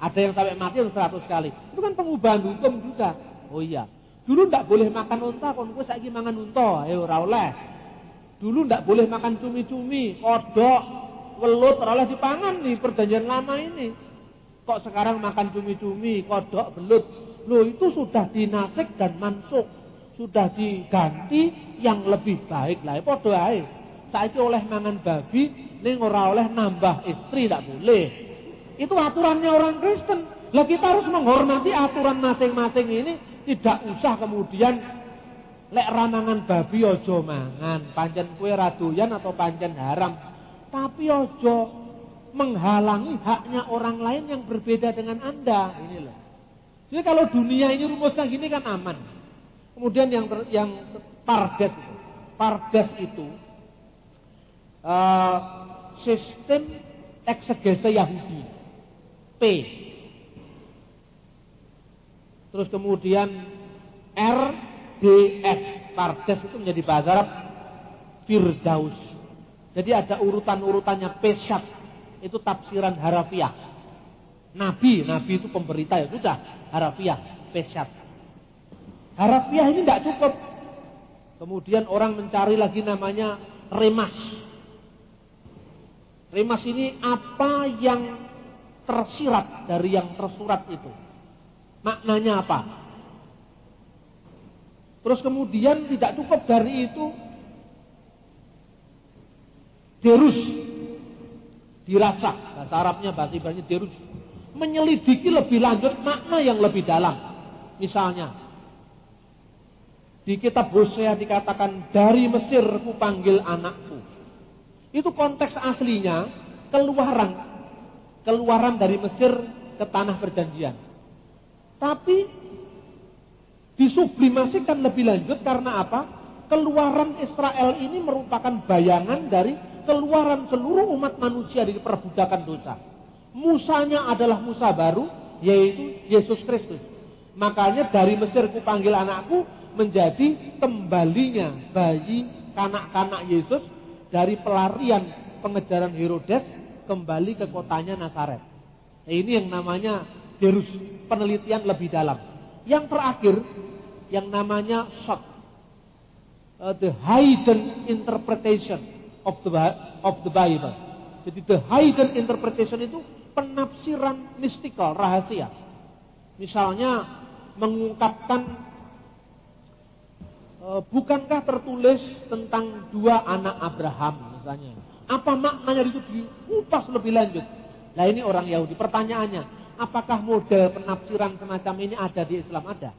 Ada yang sampai mati 100 kali. Itu kan pengubahan hukum juga. Oh iya. Dulu ndak boleh makan unta, kon kowe saiki mangan unta, ayo ora oleh. Dulu ndak boleh makan cumi-cumi, kodok, welut ora oleh dipangan nih perjanjian lama ini. Kok sekarang makan cumi-cumi, kodok, belut. Loh itu sudah dinasik dan mansuk. Sudah diganti yang lebih baik lah. Padha ae. Saiki oleh mangan babi, ning ora oleh nambah istri, ndak boleh. Itu aturannya orang Kristen. Lah kita harus menghormati aturan masing-masing ini. Tidak usah kemudian lek ramangan babi ojo mangan, pancen kue radoyan atau pancen haram. Tapi ojo menghalangi haknya orang lain yang berbeda dengan Anda. Ini loh. Jadi kalau dunia ini rumusnya gini kan aman. Kemudian yang Pardes itu sistem eksegese Yahudi. P. Terus kemudian RDS, Pardes itu menjadi bahasa Arab Firdaus. Jadi ada urutan-urutannya. Peshat itu tafsiran harafiah. Nabi itu pemberita, ya sudah harafiah, Peshat. Harafiah ini tidak cukup. Kemudian orang mencari lagi namanya remas. Remas ini apa yang tersirat dari yang tersurat itu. Maknanya apa? Terus kemudian tidak cukup dari itu, derus, dirasa, bahasa Arabnya, bahasa Ibraninya derus, menyelidiki lebih lanjut makna yang lebih dalam. Misalnya, di kitab Hosea dikatakan, dari Mesir ku panggil anakku. Itu konteks aslinya keluaran dari Mesir ke tanah perjanjian. Tapi disublimasikan lebih lanjut karena apa? Keluaran Israel ini merupakan bayangan dari keluaran seluruh umat manusia dari perbudakan dosa. Musanya adalah Musa baru, yaitu Yesus Kristus. Makanya dari Mesir ku panggil anakku menjadi kembalinya bayi kanak-kanak Yesus dari pelarian pengejaran Herodes kembali ke kotanya Nazaret. Nah, ini yang namanya derus, penelitian lebih dalam. Yang terakhir, yang namanya short, the hidden interpretation of the Bible. Jadi the hidden interpretation itu penafsiran mistikal, rahasia. Misalnya mengungkapkan, bukankah tertulis tentang 2 anak Abraham misalnya. Apa maknanya itu dikupas lebih lanjut. Nah ini orang Yahudi. Pertanyaannya, apakah model penafsiran semacam ini ada di Islam? Ada.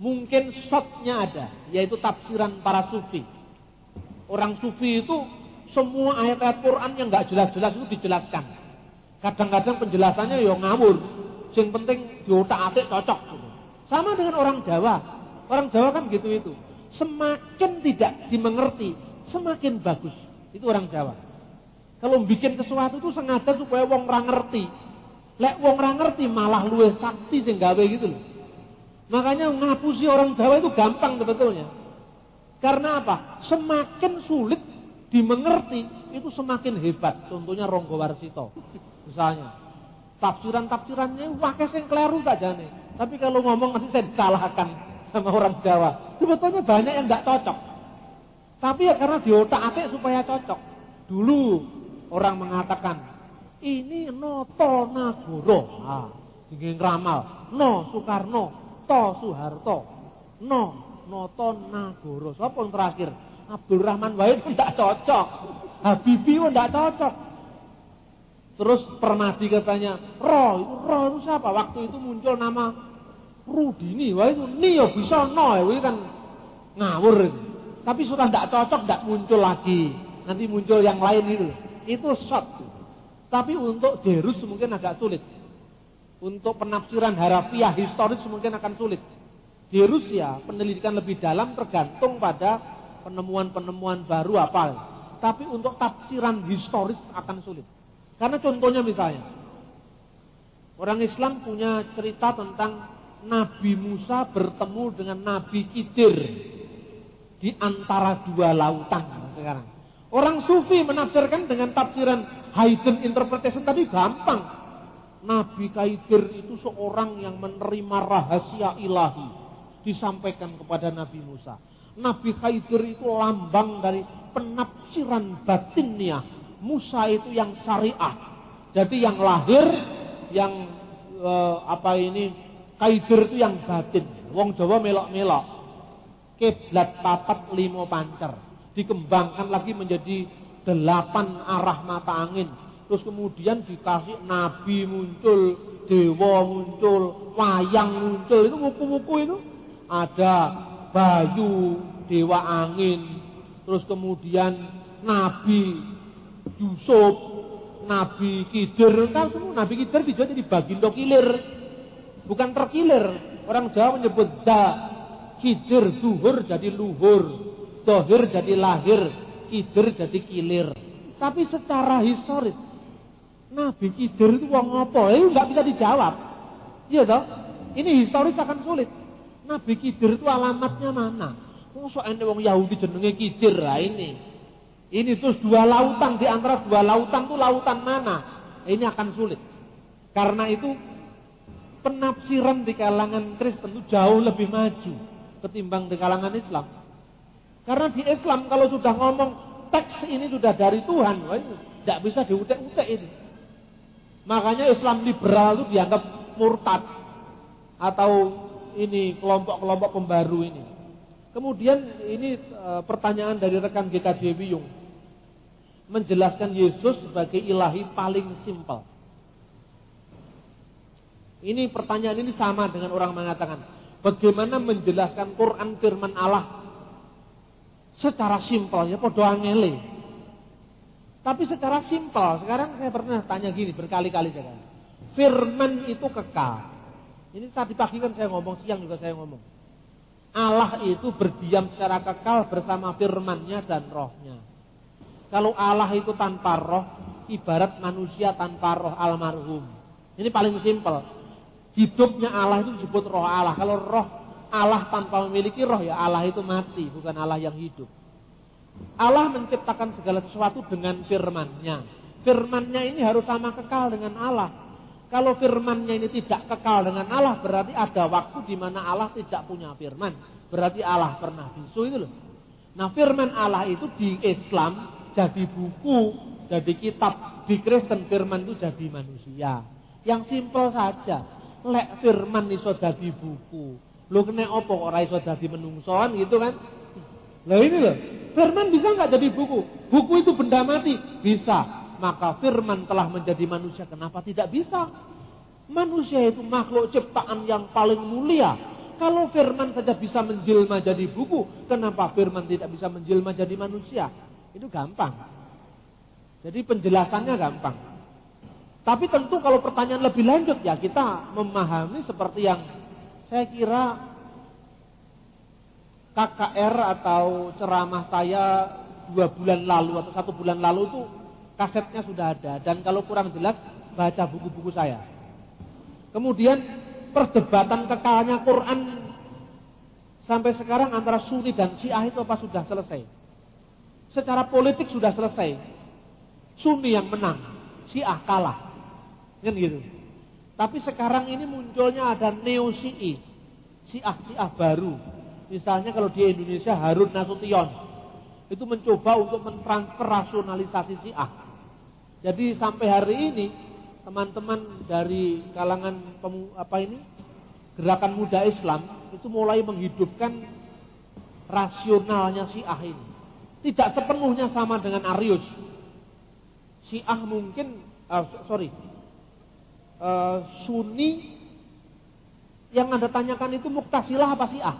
Mungkin shotnya ada, yaitu tafsiran para sufi. Orang sufi itu semua ayat-ayat Quran yang nggak jelas-jelas itu dijelaskan. Kadang-kadang penjelasannya ya ngawur. Yang penting diotak-atik cocok. Gitu. Sama dengan orang Jawa. Orang Jawa kan gitu itu. Semakin tidak dimengerti, semakin bagus. Itu orang Jawa. Kalau bikin sesuatu itu sengaja supaya wong ora ngerti. Lek wong ora ngerti malah luwih sakti sing gawe gitu loh. Makanya ngapusi orang Jawa itu gampang sebetulnya. Karena apa? Semakin sulit dimengerti itu semakin hebat. Contohnya Ronggo Warsito. Misalnya tafsirannya wakil sing kleru sajane. Tapi kalau ngomong nanti saya disalahkan sama orang Jawa. Sebetulnya banyak yang enggak cocok. Tapi ya karena diotak-atik supaya cocok. Dulu orang mengatakan ini Noto Nagoro, ingin ramal, No Soekarno, To Soeharto, Noto Nagoro. Siapa yang terakhir? Abdul Rahman Wahid tidak cocok, Habibie tidak cocok. Terus Permadi katanya, Ro itu siapa? Waktu itu muncul nama Rudini, wah itu ni ya bisa no, itu kan ngawur. Tapi sudah tidak cocok, tidak muncul lagi. Nanti muncul yang lain itu. Itu shot. Tapi untuk derus mungkin agak sulit. Untuk penafsiran harafiah historis mungkin akan sulit. Derus ya penelitikan lebih dalam tergantung pada penemuan-penemuan baru apa. Tapi untuk tafsiran historis akan sulit. Karena contohnya misalnya, orang Islam punya cerita tentang Nabi Musa bertemu dengan Nabi Khidir di antara 2 lautan sekarang. Orang sufi menafsirkan dengan tafsiran hidden interpretation tadi gampang. Nabi Khidir itu seorang yang menerima rahasia ilahi disampaikan kepada Nabi Musa. Nabi Khidir itu lambang dari penafsiran batinnya. Musa itu yang syariah. Jadi yang lahir, yang Khidir itu yang batin. Wong Jawa melok-melok. Kiblat papat limo pancer. Dikembangkan lagi menjadi 8 arah mata angin. Terus kemudian dikasih nabi muncul, dewa muncul, wayang muncul. Itu buku-buku itu. Ada Bayu, dewa angin. Terus kemudian Nabi Yusuf, Nabi Khidir. Tahu semua Nabi Khidir dijual jadi bagindo kilir. Bukan terkilir. Orang Jawa menyebut Khidir, zuhur jadi luhur. Dohir jadi lahir, Khidir jadi kilir. Tapi secara historis, Nabi Khidir itu wong apa? Nggak bisa dijawab. Iya toh? Ini historis akan sulit. Nabi Khidir itu alamatnya mana? Mosok ene wong Yahudi jenenge Khidir lah ini. Ini terus 2 lautan, di antara 2 lautan itu lautan mana? Ini akan sulit. Karena itu penafsiran di kalangan Kristen itu jauh lebih maju ketimbang di kalangan Islam. Karena di Islam kalau sudah ngomong teks ini sudah dari Tuhan, tidak bisa diutek-utek ini. Makanya Islam liberal itu dianggap murtad atau ini kelompok-kelompok pembaru ini. Kemudian ini pertanyaan dari rekan GKJ Wiyung menjelaskan Yesus sebagai ilahi paling simpel. Ini pertanyaan ini sama dengan orang mengatakan bagaimana menjelaskan Quran firman Allah secara simpel, ya podo angele. Tapi secara simpel, sekarang saya pernah tanya gini berkali-kali saya. Firman itu kekal. Ini tadi pagi kan saya ngomong, siang juga saya ngomong. Allah itu berdiam secara kekal bersama firman-Nya dan rohnya. Kalau Allah itu tanpa roh, ibarat manusia tanpa roh almarhum. Ini paling simpel. Hidupnya Allah itu disebut roh Allah. Kalau roh Allah tanpa memiliki roh, ya Allah itu mati, bukan Allah yang hidup. Allah menciptakan segala sesuatu dengan firman-Nya. Firman-Nya ini harus sama kekal dengan Allah. Kalau firman-Nya ini tidak kekal dengan Allah, berarti ada waktu di mana Allah tidak punya firman. Berarti Allah pernah bisu itu loh. Nah, firman Allah itu di Islam jadi buku, jadi kitab. Di Kristen firman itu jadi manusia. Yang simpel saja. Lek firman iso jadi buku. Lo kena opo ora iso dadi menungsoan gitu kan? Lah ini loh, firman bisa nggak jadi buku? Buku itu benda mati, bisa. Maka firman telah menjadi manusia, kenapa tidak bisa? Manusia itu makhluk ciptaan yang paling mulia. Kalau firman saja bisa menjelma jadi buku, kenapa firman tidak bisa menjelma jadi manusia? Itu gampang. Jadi penjelasannya gampang. Tapi tentu kalau pertanyaan lebih lanjut ya kita memahami seperti yang saya kira KKR atau ceramah saya 2 bulan lalu atau 1 bulan lalu itu kasetnya sudah ada. Dan kalau kurang jelas baca buku-buku saya. Kemudian perdebatan kekalnya Quran sampai sekarang antara Sunni dan Syiah itu apa sudah selesai? Secara politik sudah selesai. Sunni yang menang, Syiah kalah. Kan gitu. Tapi sekarang ini munculnya ada neo-Syi'i, Syiah baru. Misalnya kalau di Indonesia Harun Nasution itu mencoba untuk mentransfer rasionalisasi Syiah. Jadi sampai hari ini teman-teman dari kalangan gerakan muda Islam itu mulai menghidupkan rasionalnya Syiah ini. Tidak sepenuhnya sama dengan Arius. Syiah mungkin Sunni yang Anda tanyakan itu Mu'tazilah apa Syiah?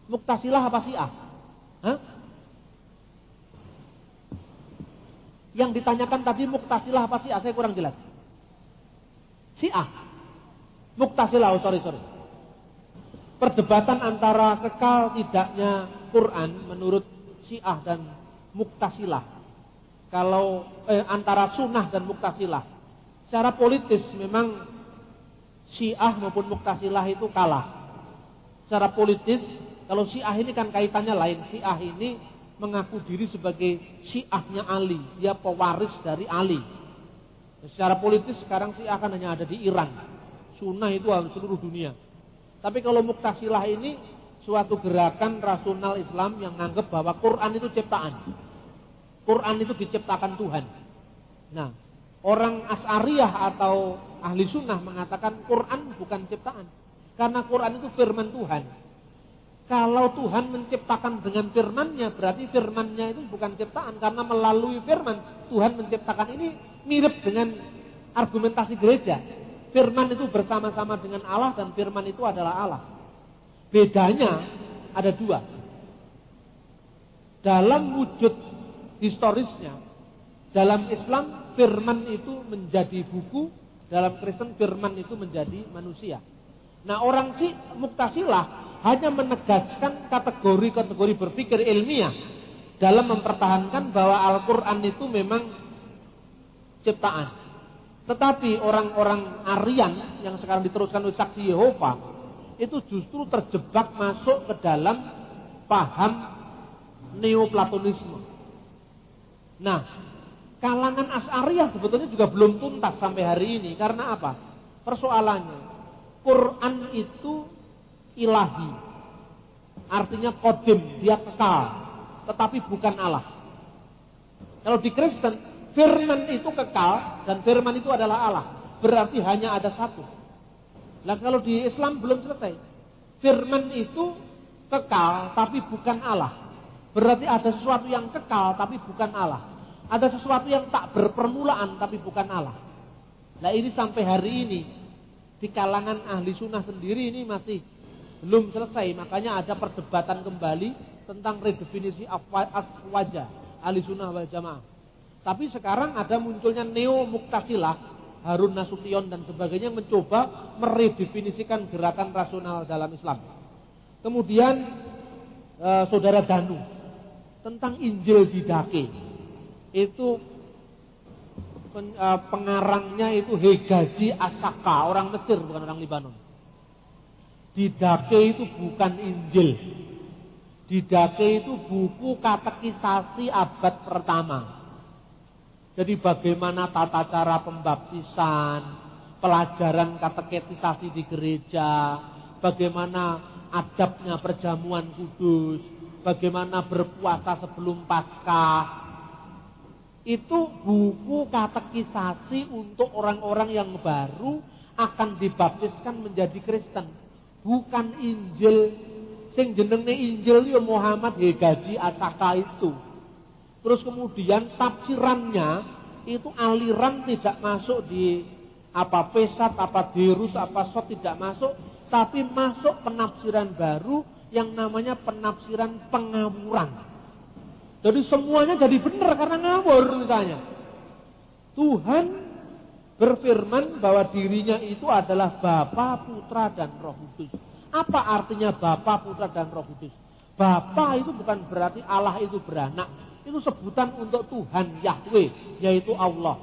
Mu'tazilah apa Syiah? Hah? Yang ditanyakan tadi Mu'tazilah apa Syiah? Saya kurang jelas. Syiah. Mu'tazilah, sorry. Perdebatan antara kekal tidaknya Quran menurut Syiah dan Mu'tazilah. Kalau antara sunnah dan Mu'tazilah. Secara politis memang Syiah maupun Mu'tazilah itu kalah. Secara politis, kalau Syiah ini kan kaitannya lain. Syiah ini mengaku diri sebagai Syiahnya Ali, dia pewaris dari Ali. Secara politis sekarang Syiah kan hanya ada di Iran, Sunnah itu harus seluruh dunia. Tapi kalau Mu'tazilah ini suatu gerakan rasional Islam yang menganggap bahwa Quran itu ciptaan. Quran itu diciptakan Tuhan. Nah, orang Asy'ariyah atau ahli sunnah mengatakan Quran bukan ciptaan. Karena Quran itu firman Tuhan. Kalau Tuhan menciptakan dengan firman-Nya, berarti firman-Nya itu bukan ciptaan. Karena melalui firman, Tuhan menciptakan. Ini mirip dengan argumentasi gereja. Firman itu bersama-sama dengan Allah dan firman itu adalah Allah. Bedanya ada dua. Dalam wujud historisnya, dalam Islam firman itu menjadi buku, dalam Kristen firman itu menjadi manusia. Nah, orang Mu'tazilah hanya menegaskan kategori-kategori berpikir ilmiah dalam mempertahankan bahwa Al-Quran itu memang ciptaan. Tetapi orang-orang Aryan yang sekarang diteruskan oleh Saksi Yehova itu justru terjebak masuk ke dalam paham Neoplatonisme. Nah, kalangan Asy'ariyah sebetulnya juga belum tuntas sampai hari ini. Karena apa? Persoalannya, Quran itu ilahi, artinya qadim, dia kekal, tetapi bukan Allah. Kalau di Kristen, firman itu kekal dan firman itu adalah Allah, berarti hanya ada satu. Nah, kalau di Islam belum selesai, firman itu kekal tapi bukan Allah, berarti ada sesuatu yang kekal tapi bukan Allah, ada sesuatu yang tak berpermulaan tapi bukan Allah. Nah, ini sampai hari ini di kalangan ahli sunnah sendiri ini masih belum selesai. Makanya ada perdebatan kembali tentang redefinisi afwajah ahli sunnah wal jamaah. Tapi sekarang ada munculnya Neo-Mu'tazilah, Harun Nasution dan sebagainya mencoba meredefinisikan gerakan rasional dalam Islam. Kemudian Saudara Danu tentang Injil Didake, itu pengarangnya itu Hegaji Asaka, orang Mesir bukan orang Libanon. Didake itu bukan Injil. Didake itu buku katekisasi abad pertama. Jadi bagaimana tata cara pembaptisan, pelajaran katekisasi di gereja, bagaimana adabnya perjamuan kudus, bagaimana berpuasa sebelum Paskah. Itu buku katekisasi untuk orang-orang yang baru akan dibaptiskan menjadi Kristen. Bukan Injil. Sing jenenge Injil ya Muhammad Hegaji Asaka itu. Terus kemudian tafsirannya itu aliran tidak masuk di apa Pesat, apa Dirus, apa Sot tidak masuk, tapi masuk penafsiran baru yang namanya penafsiran pengawuran. Jadi semuanya jadi benar karena ngawur misalnya. Tuhan berfirman bahwa dirinya itu adalah Bapa, Putra, dan Roh Kudus. Apa artinya Bapa, Putra, dan Roh Kudus? Bapa itu bukan berarti Allah itu beranak. Itu sebutan untuk Tuhan Yahweh, yaitu Allah.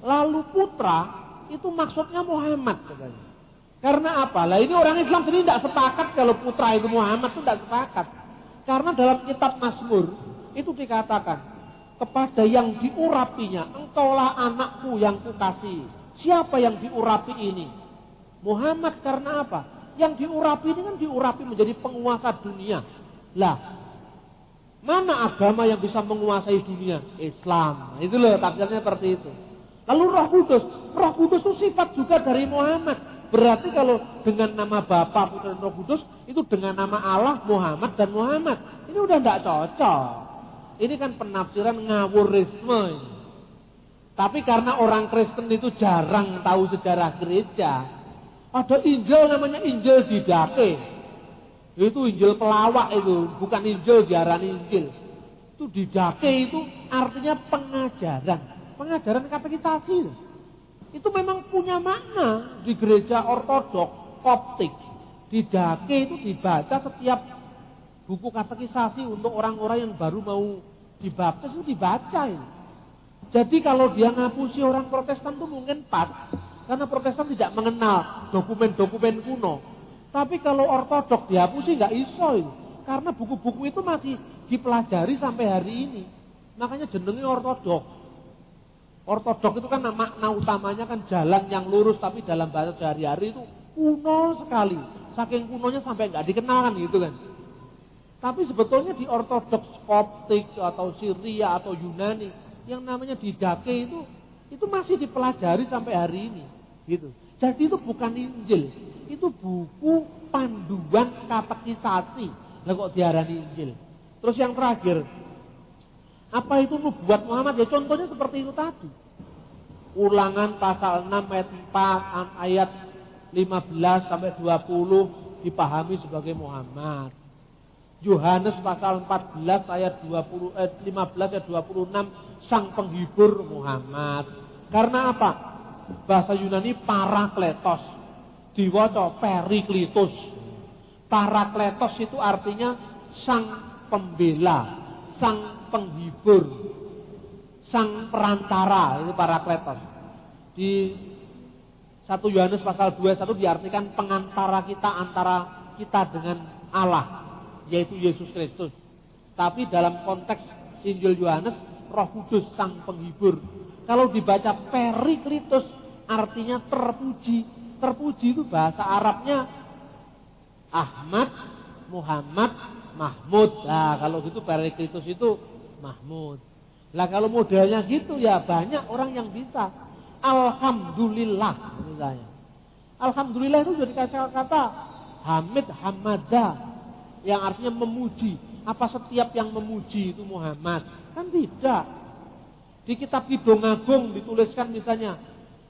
Lalu Putra itu maksudnya Muhammad katanya. Karena apa? Lah ini orang Islam sendiri tidak sepakat kalau Putra itu Muhammad, itu tidak sepakat. Karena dalam kitab Mazmur itu dikatakan, kepada yang diurapinya, engkaulah anakku yang kukasihi. Siapa yang diurapi ini? Muhammad. Karena apa? Yang diurapi ini kan diurapi menjadi penguasa dunia. Lah, mana agama yang bisa menguasai dunia? Islam. Itu loh tafsirnya seperti itu. Lalu Roh Kudus itu sifat juga dari Muhammad. Berarti kalau dengan nama Bapa, Putra, dan Roh Kudus itu dengan nama Allah, Muhammad, dan Muhammad. Ini udah tidak cocok. Ini kan penafsiran ngawurisme ini. Tapi karena orang Kristen itu jarang tahu sejarah gereja, ada Injil namanya Injil Didake. Itu Injil pelawak itu, bukan Injil diarani Injil. Itu Didake itu artinya pengajaran. Pengajaran katekisasi. Itu memang punya makna di gereja ortodok, koptik. Didake itu dibaca setiap buku katekisasi untuk orang-orang yang baru mau dibaptis itu dibaca ini. Jadi kalau dia ngapusi orang Protestan itu mungkin pas, karena Protestan tidak mengenal dokumen-dokumen kuno. Tapi kalau ortodok dihapusi nggak iso ini. Karena buku-buku itu masih dipelajari sampai hari ini. Makanya jenenge ortodok. Ortodok itu kan makna utamanya kan jalan yang lurus, tapi dalam bahasa sehari-hari itu kuno sekali. Saking kunonya sampai nggak dikenal kan gitu kan. Tapi sebetulnya di ortodoks Koptik atau Syria atau Yunani yang namanya didake itu masih dipelajari sampai hari ini gitu. Jadi itu bukan Injil, itu buku panduan katekisasi. Lah kok diarani Injil. Terus yang terakhir, apa itu nubuat Muhammad? Ya contohnya seperti itu tadi. Ulangan pasal 6 ayat 4 ayat 15 sampai 20 dipahami sebagai Muhammad. Yohanes pasal 14 ayat 15 ayat 26 sang penghibur Muhammad. Karena apa? Bahasa Yunani parakletos, diwaca periklitus. Parakletos itu artinya sang pembela, sang penghibur, sang perantara, itu parakletos. Di 1 Yohanes pasal 21 diartikan pengantara kita antara kita dengan Allah, yaitu Yesus Kristus. Tapi dalam konteks Injil Yohanes, Roh Kudus sang penghibur. Kalau dibaca periklitus artinya terpuji. Terpuji itu bahasa Arabnya Ahmad, Muhammad, Mahmud. Nah kalau gitu periklitus itu Mahmud. Lah kalau modelnya gitu ya banyak orang yang bisa. Alhamdulillah misalnya. Alhamdulillah itu jadi kata-kata Hamid, Hamadah, yang artinya memuji. Apa setiap yang memuji itu Muhammad? Kan tidak. Di kitab Kidung Agung dituliskan misalnya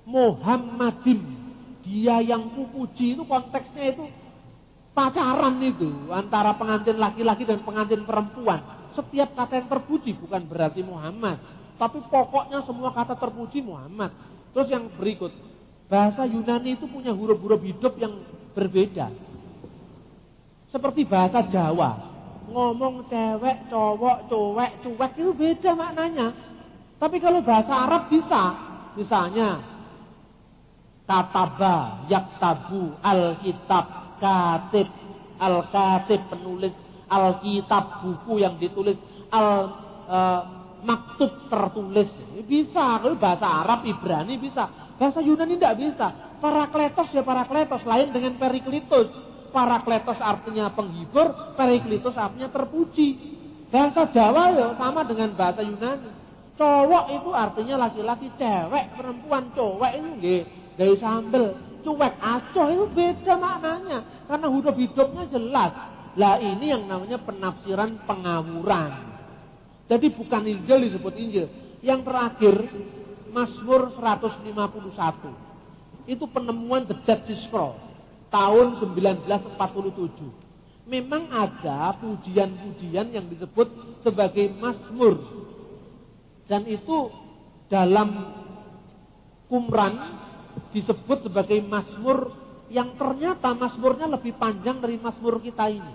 Muhammadin, dia yang kupuji, itu konteksnya itu pacaran itu antara pengantin laki-laki dan pengantin perempuan. Setiap kata yang terpuji bukan berarti Muhammad, tapi pokoknya semua kata terpuji Muhammad. Terus yang berikut, bahasa Yunani itu punya huruf-huruf hidup yang berbeda. Seperti bahasa Jawa, ngomong cewek, cowok, cowek, cuek itu beda maknanya. Tapi kalau bahasa Arab bisa, misalnya kataba, yaktabu, alkitab, katib, al-katib penulis, al-kitab buku yang ditulis, maktub tertulis. Bisa, kalau bahasa Arab, Ibrani bisa. Bahasa Yunani tidak bisa. Parakletos ya parakletos, lain dengan periklitus. Parakletos artinya penghibur, periklitus artinya terpuji. Bahasa Jawa ya sama dengan bahasa Yunani. Cowok itu artinya laki-laki, cewek, perempuan, cowok itu nggih, dari sambel. Cuek, acuh itu beda maknanya. Karena huruf hidupnya jelas. Lah ini yang namanya penafsiran pengawuran. Jadi bukan Injil disebut Injil. Yang terakhir, Mazmur 151. Itu penemuan The Dead Sea Scroll. Tahun 1947. Memang ada pujian-pujian yang disebut sebagai Mazmur. Dan itu dalam Qumran disebut sebagai Mazmur yang ternyata Mazmurnya lebih panjang dari Mazmur kita ini.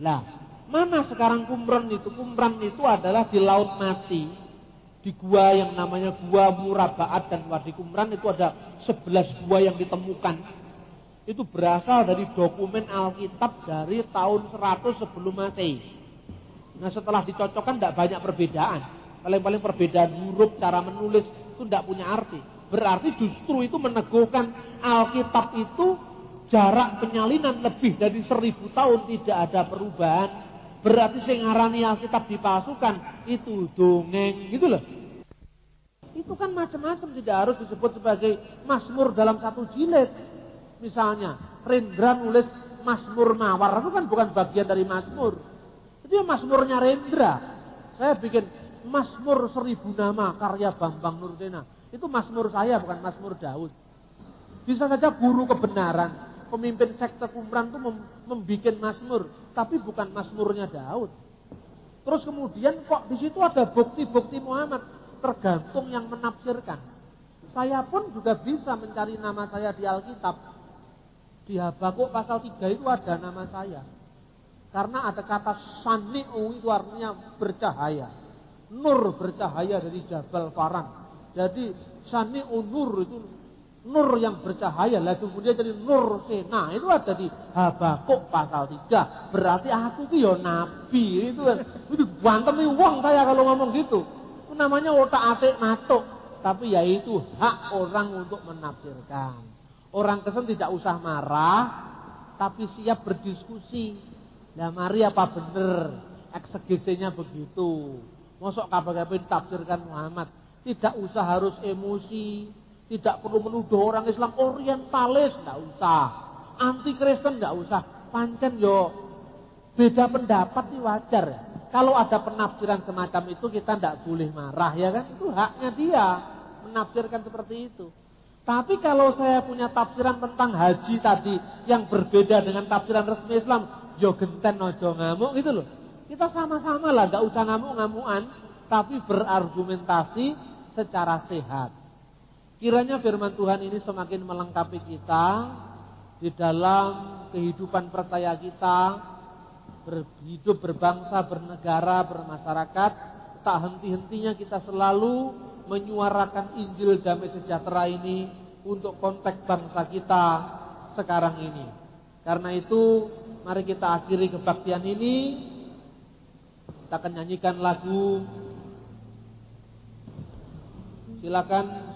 Lah, mana sekarang Qumran itu? Qumran itu adalah di Laut Mati, di gua yang namanya Gua Murabaat dan Wadi Qumran itu ada 11 gua yang ditemukan. Itu berasal dari dokumen Alkitab dari tahun 100 sebelum Masehi. Nah setelah dicocokkan tidak banyak perbedaan. Paling-paling perbedaan huruf, cara menulis itu tidak punya arti. Berarti justru itu meneguhkan Alkitab itu jarak penyalinan lebih dari 1000 tahun tidak ada perubahan. Berarti sing ngarani Alkitab dipalsukan itu dongeng gitu loh. Itu kan macam-macam, tidak harus disebut sebagai Mazmur dalam satu jilid. Misalnya Rendra nulis Mazmur Mawar itu kan bukan bagian dari Mazmur. Itu ya Mazmurnya Rendra. Saya bikin Mazmur 1000 nama karya Bambang Nurdena. Itu Mazmur saya, bukan Mazmur Daud. Bisa saja guru kebenaran, pemimpin sekte Qumran itu membuat Mazmur, tapi bukan Mazmurnya Daud. Terus kemudian kok di situ ada bukti-bukti Muhammad, tergantung yang menafsirkan. Saya pun juga bisa mencari nama saya di Alkitab. Di Habakuk pasal 3 itu ada nama saya. Karena ada kata Sani'u itu artinya bercahaya. Nur bercahaya dari Jabal Faran. Jadi Sani'u Nur itu Nur yang bercahaya, lah kemudian jadi nur sena. Itu ada di Habakuk pasal 3. Berarti aku itu ya nabi. Itu kan. Itu bantemi wong saya kalau ngomong gitu. Itu namanya otak-atik matuk. Tapi ya itu hak orang untuk menafsirkan. Orang Kristen tidak usah marah, tapi siap berdiskusi. Lah mari apa bener eksegesinya begitu. Mosok kabeh-kabeh ditafsirkan Muhammad. Tidak usah harus emosi. Tidak perlu menuduh orang Islam orientalis, enggak usah. Anti Kristen enggak usah. Pancen yo beda pendapat itu wajar ya. Kalau ada penafsiran semacam itu kita enggak boleh marah ya kan? Itu haknya dia menafsirkan seperti itu. Tapi kalau saya punya tafsiran tentang haji tadi yang berbeda dengan tafsiran resmi Islam, yo genten ojo ngamuk gitu loh. Kita sama-sama lah, enggak usah ngamuk-ngamukan, tapi berargumentasi secara sehat. Kiranya firman Tuhan ini semakin melengkapi kita di dalam kehidupan percaya kita, berhidup, berbangsa, bernegara, bermasyarakat. Tak henti-hentinya kita selalu menyuarakan Injil damai sejahtera ini untuk konteks bangsa kita sekarang ini. Karena itu mari kita akhiri kebaktian ini. Kita akan nyanyikan lagu. Silakan.